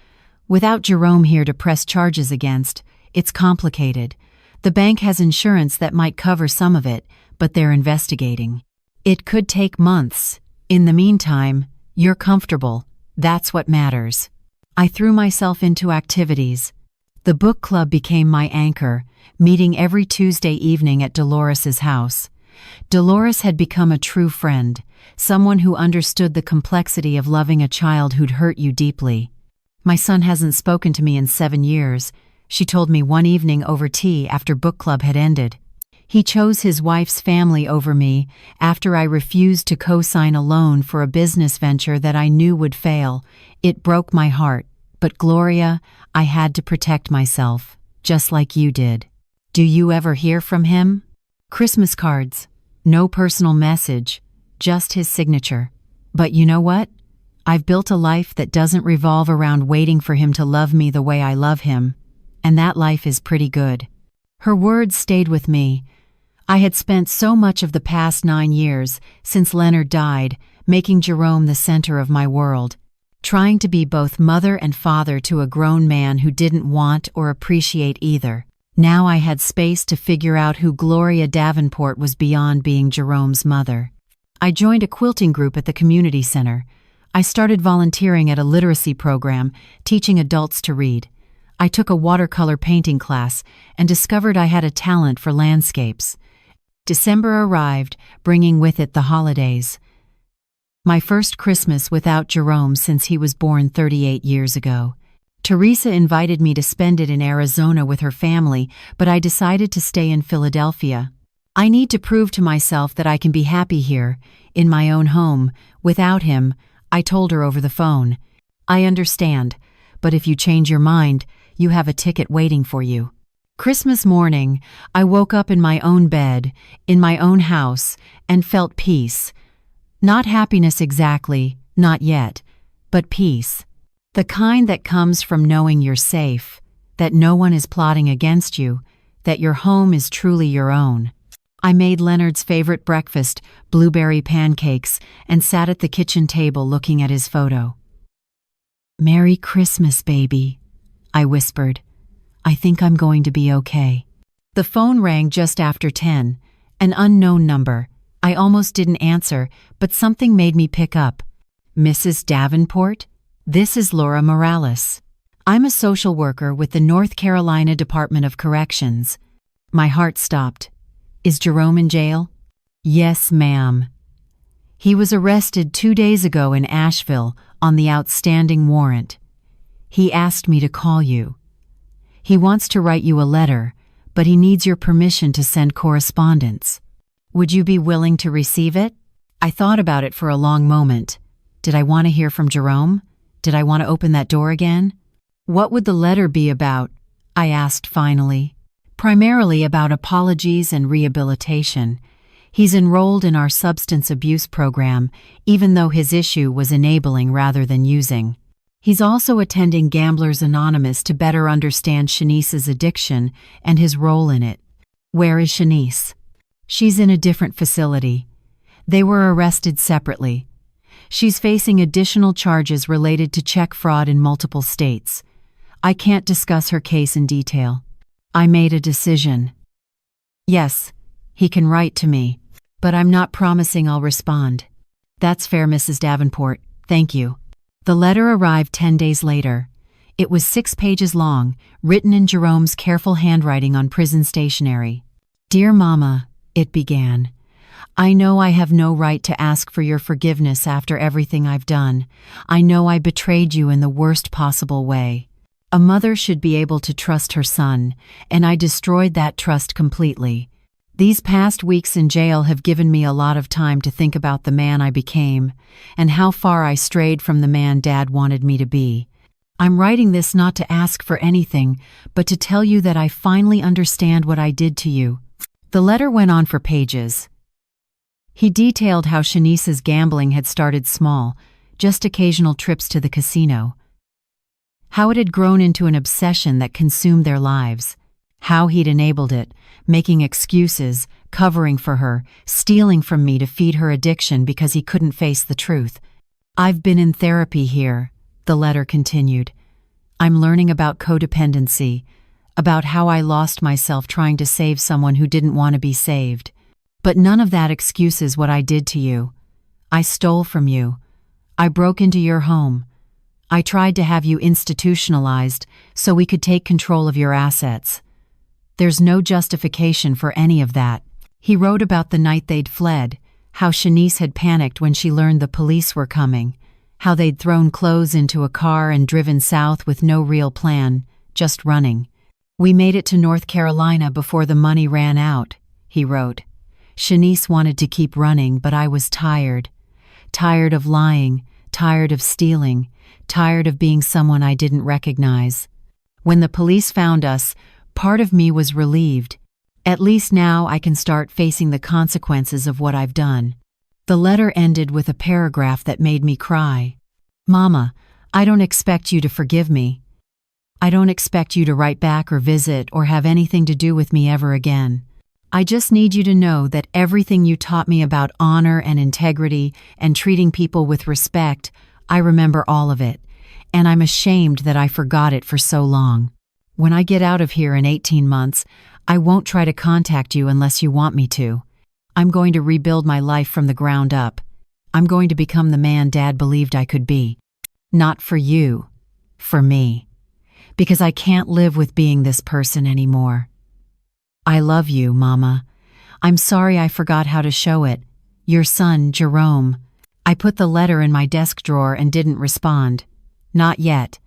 "Without Jerome here to press charges against, it's complicated. The bank has insurance that might cover some of it, but they're investigating. It could take months. In the meantime, you're comfortable. That's what matters." I threw myself into activities. The book club became my anchor, meeting every Tuesday evening at Dolores's house. Dolores had become a true friend, someone who understood the complexity of loving a child who'd hurt you deeply. "My son hasn't spoken to me in 7 years," she told me one evening over tea after book club had ended. "He chose his wife's family over me after I refused to co-sign a loan for a business venture that I knew would fail. It broke my heart, but Gloria, I had to protect myself, just like you did." "Do you ever hear from him?" "Christmas cards. No personal message, just his signature. But you know what? I've built a life that doesn't revolve around waiting for him to love me the way I love him, and that life is pretty good." Her words stayed with me. I had spent so much of the past 9 years, since Leonard died, making Jerome the center of my world, trying to be both mother and father to a grown man who didn't want or appreciate either. Now I had space to figure out who Gloria Davenport was beyond being Jerome's mother. I joined a quilting group at the community center. I started volunteering at a literacy program, teaching adults to read. I took a watercolor painting class and discovered I had a talent for landscapes. December arrived, bringing with it the holidays. My first Christmas without Jerome since he was born 38 years ago. Teresa invited me to spend it in Arizona with her family, but I decided to stay in Philadelphia. "I need to prove to myself that I can be happy here, in my own home, without him," I told her over the phone. "I understand, but if you change your mind, you have a ticket waiting for you." Christmas morning, I woke up in my own bed, in my own house, and felt peace. Not happiness exactly, not yet, but peace. The kind that comes from knowing you're safe, that no one is plotting against you, that your home is truly your own. I made Leonard's favorite breakfast, blueberry pancakes, and sat at the kitchen table looking at his photo. "Merry Christmas, baby," I whispered. "I think I'm going to be okay." The phone rang just after 10, an unknown number. I almost didn't answer, but something made me pick up. "Mrs. Davenport? This is Laura Morales. I'm a social worker with the North Carolina Department of Corrections." My heart stopped. "Is Jerome in jail?" "Yes, ma'am. He was arrested 2 days ago in Asheville on the outstanding warrant. He asked me to call you. He wants to write you a letter, but he needs your permission to send correspondence. Would you be willing to receive it?" I thought about it for a long moment. Did I want to hear from Jerome? Did I want to open that door again? "What would the letter be about?" I asked finally. "Primarily about apologies and rehabilitation. He's enrolled in our substance abuse program, even though his issue was enabling rather than using. He's also attending Gamblers Anonymous to better understand Shanice's addiction and his role in it." "Where is Shanice?" "She's in a different facility. They were arrested separately. She's facing additional charges related to check fraud in multiple states. I can't discuss her case in detail." I made a decision. "Yes, he can write to me, but I'm not promising I'll respond." "That's fair, Mrs. Davenport. Thank you." The letter arrived 10 days later. It was 6 pages long, written in Jerome's careful handwriting on prison stationery. "Dear Mama," it began, "I know I have no right to ask for your forgiveness after everything I've done. I know I betrayed you in the worst possible way. A mother should be able to trust her son, and I destroyed that trust completely. These past weeks in jail have given me a lot of time to think about the man I became, and how far I strayed from the man Dad wanted me to be. I'm writing this not to ask for anything, but to tell you that I finally understand what I did to you." The letter went on for pages. He detailed how Shanice's gambling had started small, just occasional trips to the casino. How it had grown into an obsession that consumed their lives. How he'd enabled it, making excuses, covering for her, stealing from me to feed her addiction because he couldn't face the truth. "I've been in therapy here," the letter continued. "I'm learning about codependency, about how I lost myself trying to save someone who didn't want to be saved. But none of that excuses what I did to you. I stole from you. I broke into your home. I tried to have you institutionalized so we could take control of your assets. There's no justification for any of that." He wrote about the night they'd fled, how Shanice had panicked when she learned the police were coming, how they'd thrown clothes into a car and driven south with no real plan, just running. "We made it to North Carolina before the money ran out," he wrote. "Shanice wanted to keep running, but I was tired. Tired of lying, tired of stealing, tired of being someone I didn't recognize. When the police found us, part of me was relieved. At least now I can start facing the consequences of what I've done." The letter ended with a paragraph that made me cry. "Mama, I don't expect you to forgive me. I don't expect you to write back or visit or have anything to do with me ever again. I just need you to know that everything you taught me about honor and integrity and treating people with respect, I remember all of it, and I'm ashamed that I forgot it for so long. When I get out of here in 18 months, I won't try to contact you unless you want me to. I'm going to rebuild my life from the ground up. I'm going to become the man Dad believed I could be. Not for you, for me. Because I can't live with being this person anymore. I love you, Mama. I'm sorry I forgot how to show it. Your son, Jerome." I put the letter in my desk drawer and didn't respond. Not yet.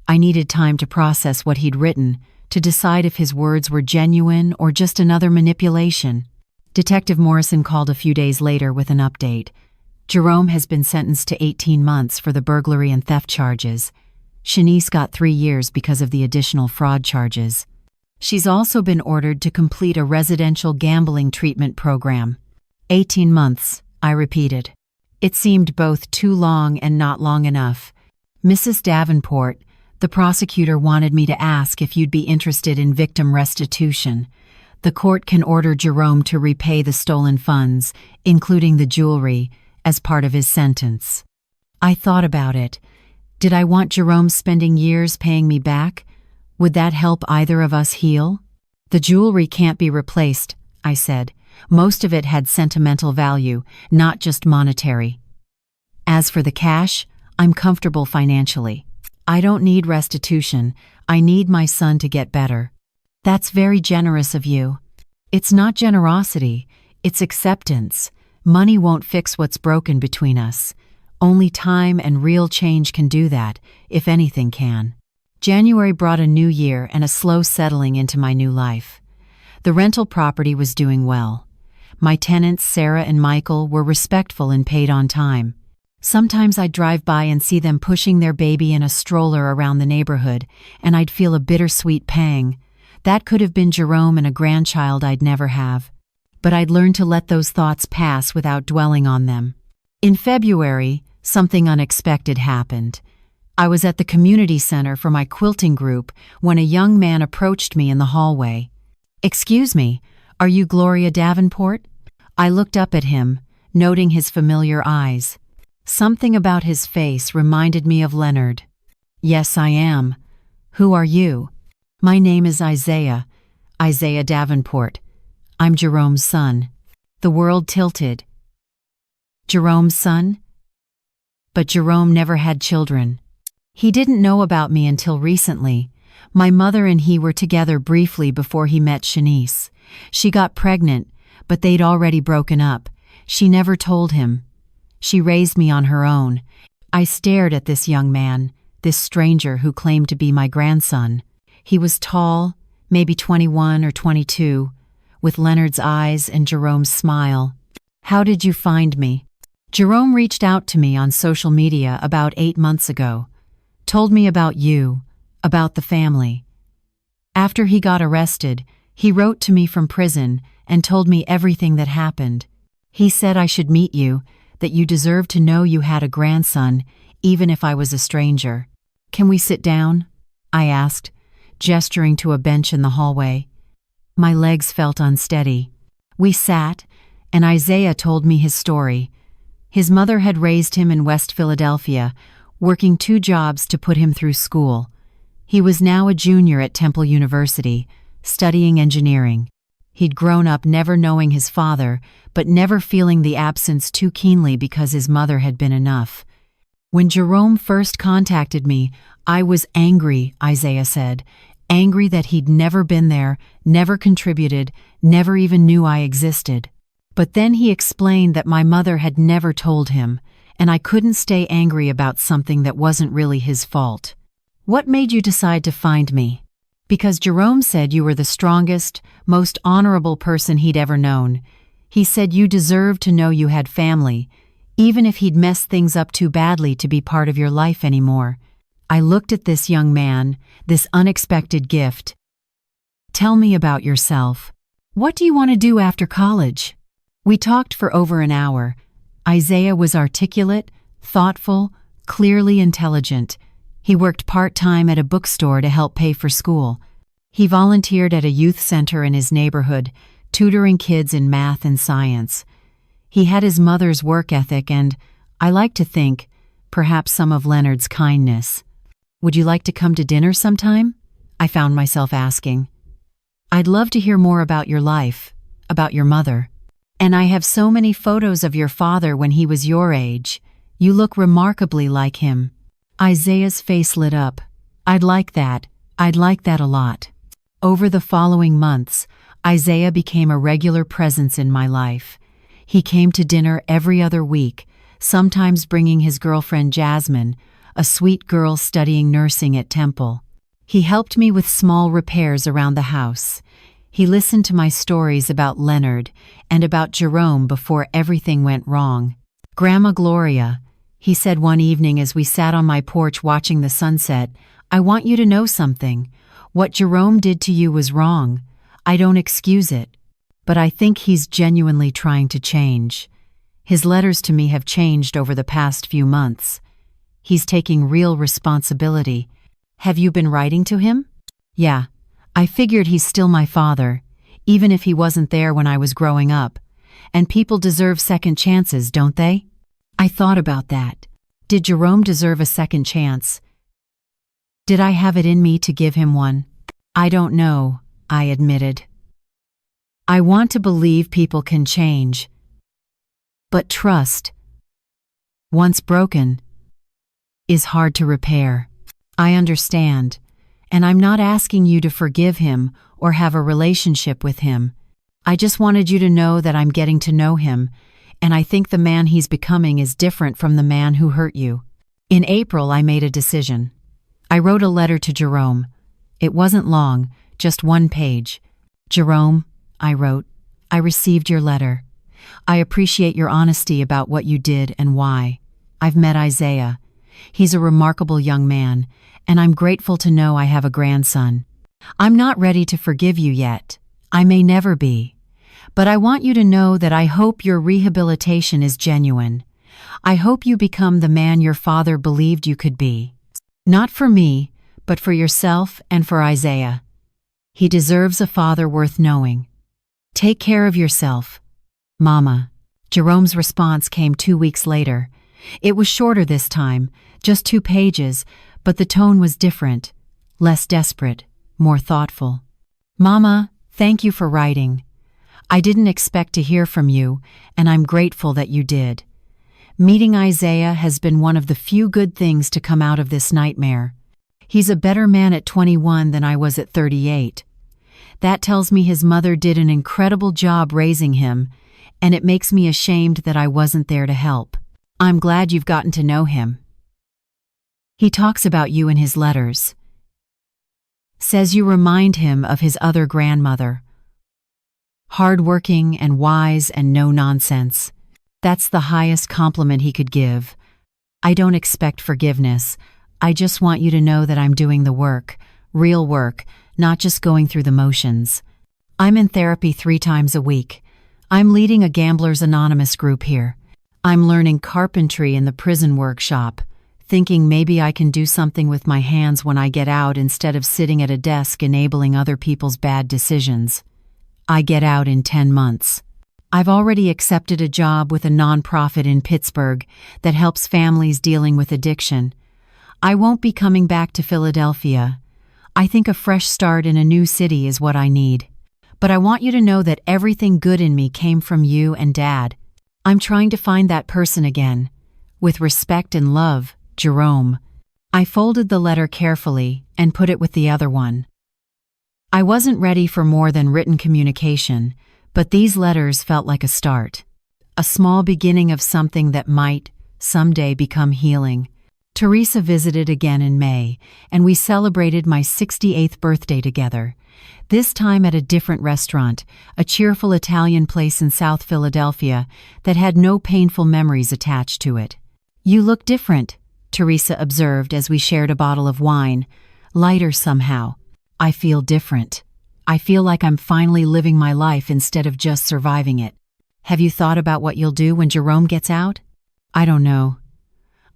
I needed time to process what he'd written, to decide if his words were genuine or just another manipulation. Detective Morrison called a few days later with an update. Jerome has been sentenced to 18 months for the burglary and theft charges. Shanice got 3 years because of the additional fraud charges. She's also been ordered to complete a residential gambling treatment program. 18 months, I repeated. It seemed both too long and not long enough. "Mrs. Davenport, the prosecutor wanted me to ask if you'd be interested in victim restitution. The court can order Jerome to repay the stolen funds, including the jewelry, as part of his sentence." I thought about it. Did I want Jerome spending years paying me back? Would that help either of us heal? "The jewelry can't be replaced," I said. "Most of it had sentimental value, not just monetary. As for the cash, I'm comfortable financially. I don't need restitution. I need my son to get better." "That's very generous of you." "It's not generosity, it's acceptance. Money won't fix what's broken between us. Only time and real change can do that, if anything can." January brought a new year and a slow settling into my new life. The rental property was doing well. My tenants, Sarah and Michael, were respectful and paid on time. Sometimes I'd drive by and see them pushing their baby in a stroller around the neighborhood, and I'd feel a bittersweet pang. That could have been Jerome and a grandchild I'd never have. But I'd learned to let those thoughts pass without dwelling on them. In February, something unexpected happened. I was at the community center for my quilting group when a young man approached me in the hallway. "Excuse me, are you Gloria Davenport?" I looked up at him, noting his familiar eyes. Something about his face reminded me of Leonard. "Yes, I am. Who are you?" "My name is Isaiah Davenport. I'm Jerome's son." The world tilted. Jerome's son? But Jerome never had children. He didn't know about me until recently. My mother and he were together briefly before he met Shanice. She got pregnant, but they'd already broken up. She never told him. She raised me on her own. I stared at this young man, this stranger who claimed to be my grandson. He was tall, maybe 21 or 22, with Leonard's eyes and Jerome's smile. How did you find me? Jerome reached out to me on social media about 8 months ago. Told me about you, about the family. After he got arrested, he wrote to me from prison and told me everything that happened. He said I should meet you, that you deserved to know you had a grandson, even if I was a stranger. Can we sit down? I asked, gesturing to a bench in the hallway. My legs felt unsteady. We sat, and Isaiah told me his story. His mother had raised him in West Philadelphia, working 2 jobs to put him through school. He was now a junior at Temple University, studying engineering. He'd grown up never knowing his father, but never feeling the absence too keenly because his mother had been enough. When Jerome first contacted me, I was angry, Isaiah said. Angry that he'd never been there, never contributed, never even knew I existed. But then he explained that my mother had never told him, and I couldn't stay angry about something that wasn't really his fault. What made you decide to find me? Because Jerome said you were the strongest, most honorable person he'd ever known. He said you deserved to know you had family, even if he'd messed things up too badly to be part of your life anymore. I looked at this young man, this unexpected gift. Tell me about yourself. What do you want to do after college? We talked for over an hour. Isaiah was articulate, thoughtful, clearly intelligent. He worked part-time at a bookstore to help pay for school. He volunteered at a youth center in his neighborhood, tutoring kids in math and science. He had his mother's work ethic and, I like to think, perhaps some of Leonard's kindness. Would you like to come to dinner sometime? I found myself asking. I'd love to hear more about your life, about your mother. And I have so many photos of your father when he was your age. You look remarkably like him. Isaiah's face lit up. I'd like that a lot. Over the following months, Isaiah became a regular presence in my life. He came to dinner every other week, sometimes bringing his girlfriend Jasmine, a sweet girl studying nursing at Temple. He helped me with small repairs around the house. He listened to my stories about Leonard and about Jerome before everything went wrong. Grandma Gloria, he said one evening as we sat on my porch watching the sunset, I want you to know something. What Jerome did to you was wrong. I don't excuse it. But I think he's genuinely trying to change. His letters to me have changed over the past few months. He's taking real responsibility. Have you been writing to him? Yeah. I figured he's still my father, even if he wasn't there when I was growing up. And people deserve second chances, don't they? I thought about that. Did Jerome deserve a second chance? Did I have it in me to give him one? I don't know, I admitted. I want to believe people can change. But trust, once broken, is hard to repair. I understand. And I'm not asking you to forgive him or have a relationship with him. I just wanted you to know that I'm getting to know him, and I think the man he's becoming is different from the man who hurt you. In April, I made a decision. I wrote a letter to Jerome. It wasn't long, just 1 page. Jerome, I wrote, I received your letter. I appreciate your honesty about what you did and why. I've met Isaiah. He's a remarkable young man, and I'm grateful to know I have a grandson. I'm not ready to forgive you yet. I may never be. But I want you to know that I hope your rehabilitation is genuine. I hope you become the man your father believed you could be. Not for me, but for yourself and for Isaiah. He deserves a father worth knowing. Take care of yourself, Mama. Jerome's response came 2 weeks later. It was shorter this time, just 2 pages, but the tone was different, less desperate, more thoughtful. Mama, thank you for writing. I didn't expect to hear from you, and I'm grateful that you did. Meeting Isaiah has been one of the few good things to come out of this nightmare. He's a better man at 21 than I was at 38. That tells me his mother did an incredible job raising him, and it makes me ashamed that I wasn't there to help. I'm glad you've gotten to know him. He talks about you in his letters. Says you remind him of his other grandmother. Hardworking and wise and no nonsense. That's the highest compliment he could give. I don't expect forgiveness. I just want you to know that I'm doing the work, real work, not just going through the motions. I'm in therapy 3 times a week. I'm leading a Gamblers Anonymous group here. I'm learning carpentry in the prison workshop, thinking maybe I can do something with my hands when I get out instead of sitting at a desk enabling other people's bad decisions. I get out in 10 months. I've already accepted a job with a nonprofit in Pittsburgh that helps families dealing with addiction. I won't be coming back to Philadelphia. I think a fresh start in a new city is what I need. But I want you to know that everything good in me came from you and Dad. I'm trying to find that person again. With respect and love, Jerome. I folded the letter carefully and put it with the other one. I wasn't ready for more than written communication, but these letters felt like a start. A small beginning of something that might, someday, become healing. Teresa visited again in May, and we celebrated my 68th birthday together. This time at a different restaurant, a cheerful Italian place in South Philadelphia that had no painful memories attached to it. You look different, Teresa observed as we shared a bottle of wine. Lighter somehow. I feel different. I feel like I'm finally living my life instead of just surviving it. Have you thought about what you'll do when Jerome gets out? I don't know.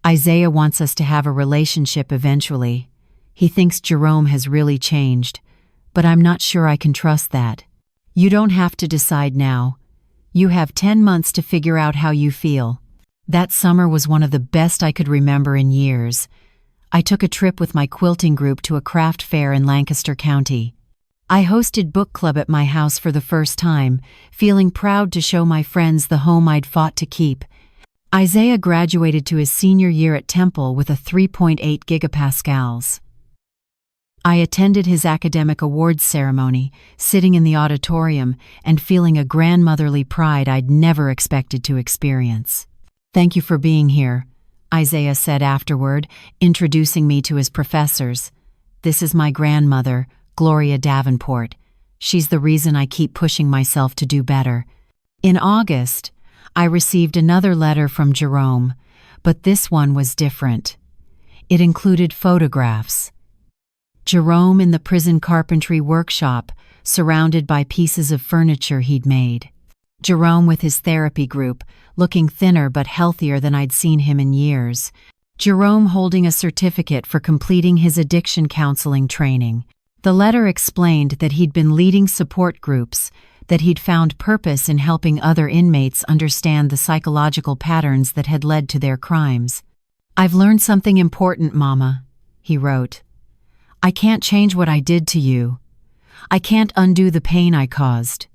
Isaiah wants us to have a relationship eventually. He thinks Jerome has really changed, but I'm not sure I can trust that. You don't have to decide now. You have 10 months to figure out how you feel. That summer was one of the best I could remember in years. I took a trip with my quilting group to a craft fair in Lancaster County. I hosted book club at my house for the first time, feeling proud to show my friends the home I'd fought to keep. Isaiah graduated to his senior year at Temple with a 3.8 gigapascals. I attended his academic awards ceremony, sitting in the auditorium and feeling a grandmotherly pride I'd never expected to experience. Thank you for being here, Isaiah said afterward, introducing me to his professors. This is my grandmother, Gloria Davenport. She's the reason I keep pushing myself to do better. In August, I received another letter from Jerome, but this one was different. It included photographs. Jerome in the prison carpentry workshop, surrounded by pieces of furniture he'd made. Jerome with his therapy group, looking thinner but healthier than I'd seen him in years. Jerome holding a certificate for completing his addiction counseling training. The letter explained that he'd been leading support groups, that he'd found purpose in helping other inmates understand the psychological patterns that had led to their crimes. I've learned something important, Mama, he wrote. I can't change what I did to you. I can't undo the pain I caused.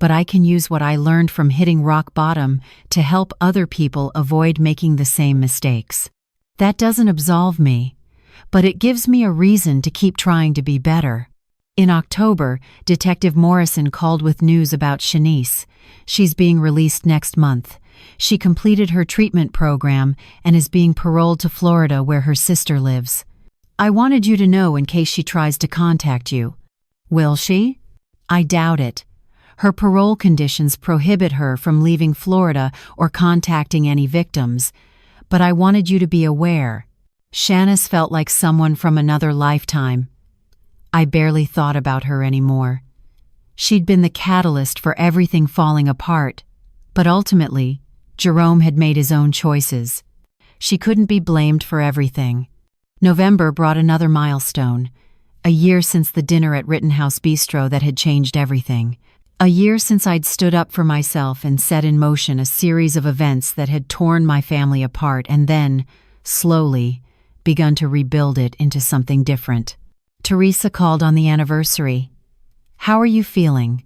But I can use what I learned from hitting rock bottom to help other people avoid making the same mistakes. That doesn't absolve me, but it gives me a reason to keep trying to be better. In October, Detective Morrison called with news about Shanice. She's being released next month. She completed her treatment program and is being paroled to Florida where her sister lives. I wanted you to know in case she tries to contact you. Will she? I doubt it. Her parole conditions prohibit her from leaving Florida or contacting any victims, but I wanted you to be aware. Shanice felt like someone from another lifetime. I barely thought about her anymore. She'd been the catalyst for everything falling apart, but ultimately, Jerome had made his own choices. She couldn't be blamed for everything. November brought another milestone, a year since the dinner at Rittenhouse Bistro that had changed everything. A year since I'd stood up for myself and set in motion a series of events that had torn my family apart and then, slowly, begun to rebuild it into something different. Teresa called on the anniversary. How are you feeling?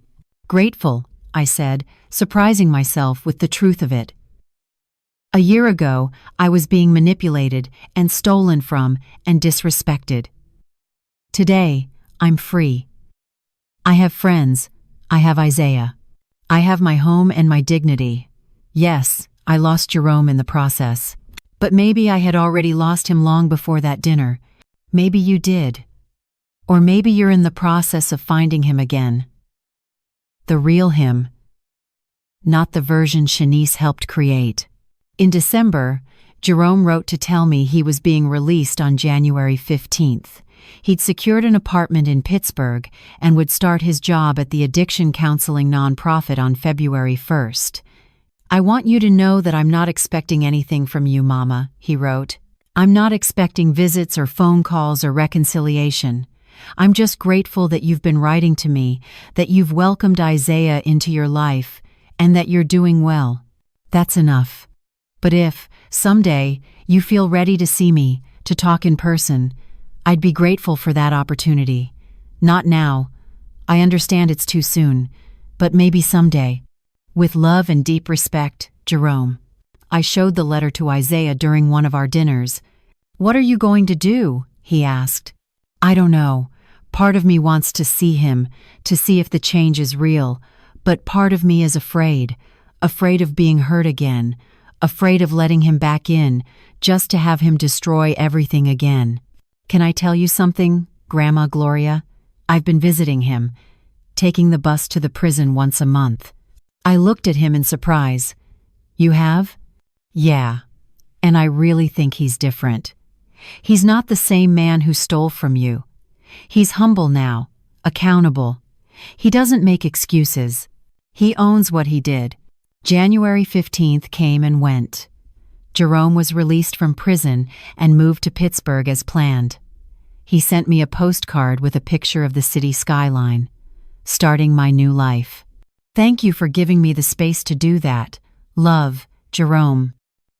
Grateful, I said, surprising myself with the truth of it. A year ago, I was being manipulated and stolen from and disrespected. Today, I'm free. I have friends. I have Isaiah. I have my home and my dignity. Yes, I lost Jerome in the process. But maybe I had already lost him long before that dinner. Maybe you did. Or maybe you're in the process of finding him again. The real him. Not the version Shanice helped create. In December, Jerome wrote to tell me he was being released on January 15th. He'd secured an apartment in Pittsburgh and would start his job at the addiction counseling nonprofit on February 1st. I want you to know that I'm not expecting anything from you, Mama, he wrote. I'm not expecting visits or phone calls or reconciliation. I'm just grateful that you've been writing to me, that you've welcomed Isaiah into your life, and that you're doing well. That's enough. But if, someday, you feel ready to see me, to talk in person, I'd be grateful for that opportunity. Not now. I understand it's too soon, but maybe someday. With love and deep respect, Jerome. I showed the letter to Isaiah during one of our dinners. What are you going to do? He asked. I don't know. Part of me wants to see him, to see if the change is real, but part of me is afraid of being hurt again, afraid of letting him back in, just to have him destroy everything again. Can I tell you something, Grandma Gloria? I've been visiting him, taking the bus to the prison once a month. I looked at him in surprise. You have? Yeah. And I really think he's different. He's not the same man who stole from you. He's humble now, accountable. He doesn't make excuses. He owns what he did. January 15th came and went. Jerome was released from prison and moved to Pittsburgh as planned. He sent me a postcard with a picture of the city skyline, starting my new life. Thank you for giving me the space to do that. Love, Jerome.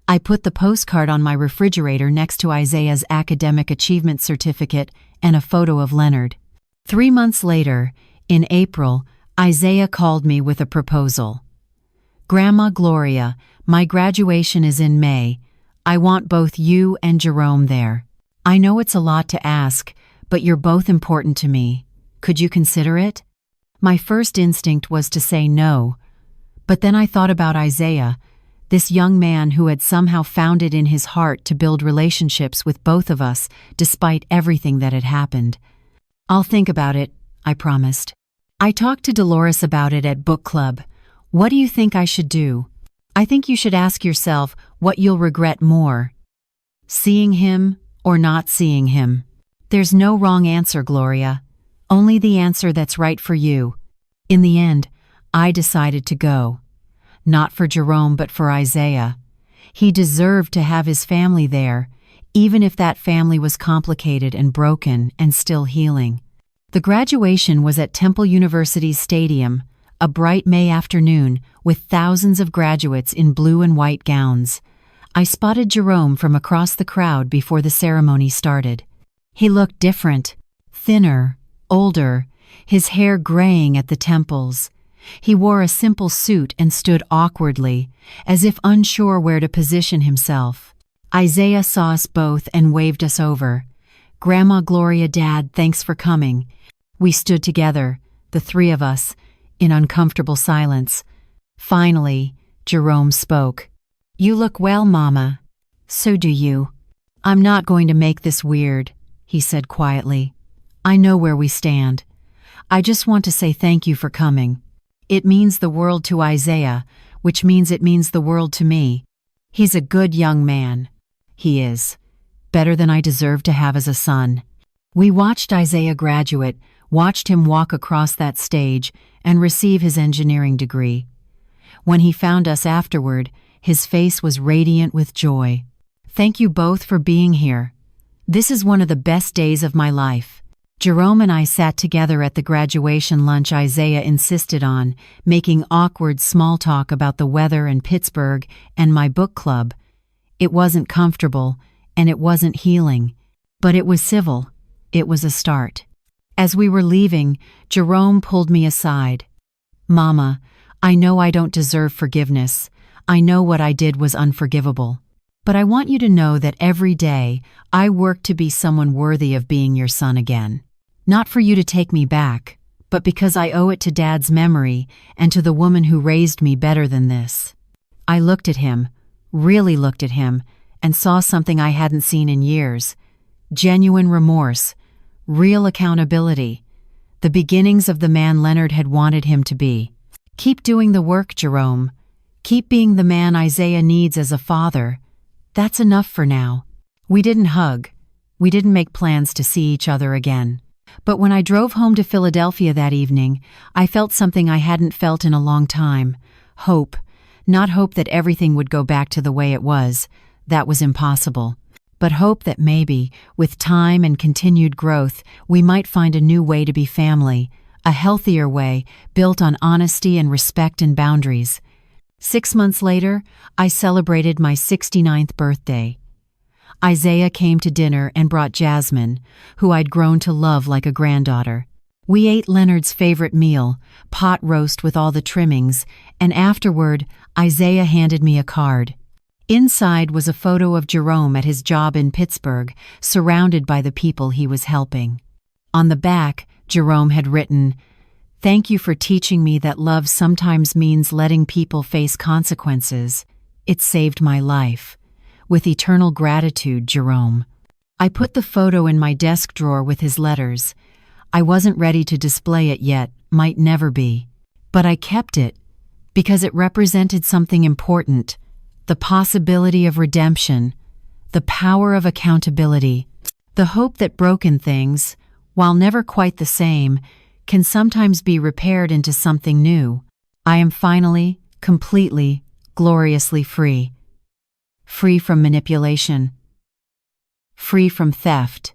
I put the postcard on my refrigerator next to Isaiah's academic achievement certificate and a photo of Leonard. 3 months later, in April, Isaiah called me with a proposal. Grandma Gloria, my graduation is in May. I want both you and Jerome there. I know it's a lot to ask, but you're both important to me. Could you consider it? My first instinct was to say no, but then I thought about Isaiah, this young man who had somehow found it in his heart to build relationships with both of us despite everything that had happened. I'll think about it, I promised. I talked to Dolores about it at book club. What do you think I should do? I think you should ask yourself what you'll regret more. Seeing him or not seeing him. There's no wrong answer, Gloria. Only the answer that's right for you. In the end, I decided to go. Not for Jerome, but for Isaiah. He deserved to have his family there, even if that family was complicated and broken and still healing. The graduation was at Temple University's stadium, a bright May afternoon with thousands of graduates in blue and white gowns. I spotted Jerome from across the crowd before the ceremony started. He looked different, thinner, older, his hair graying at the temples. He wore a simple suit and stood awkwardly, as if unsure where to position himself. Isaiah saw us both and waved us over. Grandma Gloria, Dad, thanks for coming. We stood together, the three of us, in uncomfortable silence. Finally, Jerome spoke. You look well, Mama. So do you. I'm not going to make this weird, he said quietly. I know where we stand. I just want to say thank you for coming. It means the world to Isaiah, which means it means the world to me. He's a good young man. He is. Better than I deserve to have as a son. We watched Isaiah graduate, watched him walk across that stage and receive his engineering degree. When he found us afterward, his face was radiant with joy. Thank you both for being here. This is one of the best days of my life. Jerome and I sat together at the graduation lunch Isaiah insisted on, making awkward small talk about the weather and Pittsburgh and my book club. It wasn't comfortable, and it wasn't healing, but it was civil. It was a start. As we were leaving, Jerome pulled me aside. Mama, I know I don't deserve forgiveness. I know what I did was unforgivable. But I want you to know that every day, I work to be someone worthy of being your son again. Not for you to take me back, but because I owe it to Dad's memory and to the woman who raised me better than this. I looked at him, really looked at him, and saw something I hadn't seen in years. Genuine remorse, real accountability, the beginnings of the man Leonard had wanted him to be. Keep doing the work, Jerome. Keep being the man Isaiah needs as a father. That's enough for now. We didn't hug. We didn't make plans to see each other again. But when I drove home to Philadelphia that evening, I felt something I hadn't felt in a long time. Hope. Not hope that everything would go back to the way it was. That was impossible. But hope that maybe, with time and continued growth, we might find a new way to be family, a healthier way, built on honesty and respect and boundaries. 6 months later, I celebrated my 69th birthday. Isaiah came to dinner and brought Jasmine, who I'd grown to love like a granddaughter. We ate Leonard's favorite meal, pot roast with all the trimmings, and afterward, Isaiah handed me a card. Inside was a photo of Jerome at his job in Pittsburgh, surrounded by the people he was helping. On the back, Jerome had written, "Thank you for teaching me that love sometimes means letting people face consequences. It saved my life. With eternal gratitude, Jerome." I put the photo in my desk drawer with his letters. I wasn't ready to display it yet, might never be. But I kept it because it represented something important. The possibility of redemption, the power of accountability, the hope that broken things, while never quite the same, can sometimes be repaired into something new. I am finally, completely, gloriously free. Free from manipulation. Free from theft.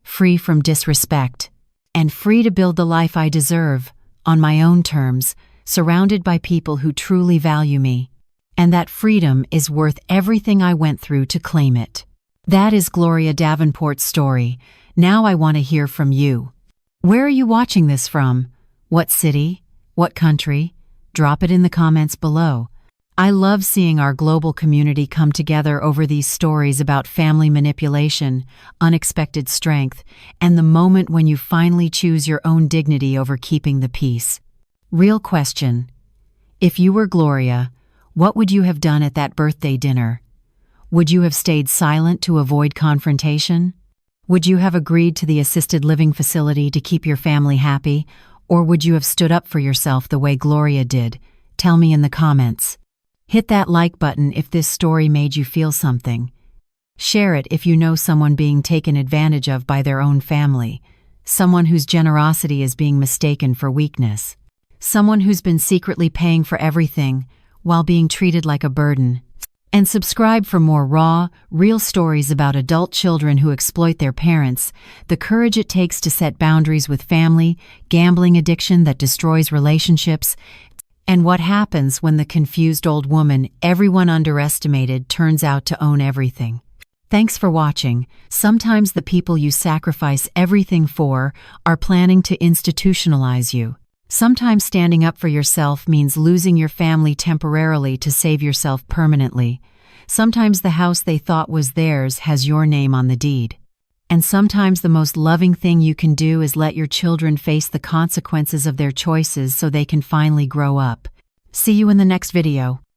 Free from disrespect. And free to build the life I deserve, on my own terms, surrounded by people who truly value me. And that freedom is worth everything I went through to claim it. That is Gloria Davenport's story. Now I want to hear from you. Where are you watching this from? What city? What country? Drop it in the comments below. I love seeing our global community come together over these stories about family manipulation, unexpected strength, and the moment when you finally choose your own dignity over keeping the peace. Real question. If you were Gloria, what would you have done at that birthday dinner? Would you have stayed silent to avoid confrontation? Would you have agreed to the assisted living facility to keep your family happy, or would you have stood up for yourself the way Gloria did? Tell me in the comments. Hit that like button if this story made you feel something. Share it if you know someone being taken advantage of by their own family, someone whose generosity is being mistaken for weakness, someone who's been secretly paying for everything while being treated like a burden. And subscribe for more raw, real stories about adult children who exploit their parents, the courage it takes to set boundaries with family, gambling addiction that destroys relationships, and what happens when the confused old woman everyone underestimated turns out to own everything. Thanks for watching. Sometimes the people you sacrifice everything for are planning to institutionalize you. Sometimes standing up for yourself means losing your family temporarily to save yourself permanently. Sometimes the house they thought was theirs has your name on the deed. And sometimes the most loving thing you can do is let your children face the consequences of their choices so they can finally grow up. See you in the next video.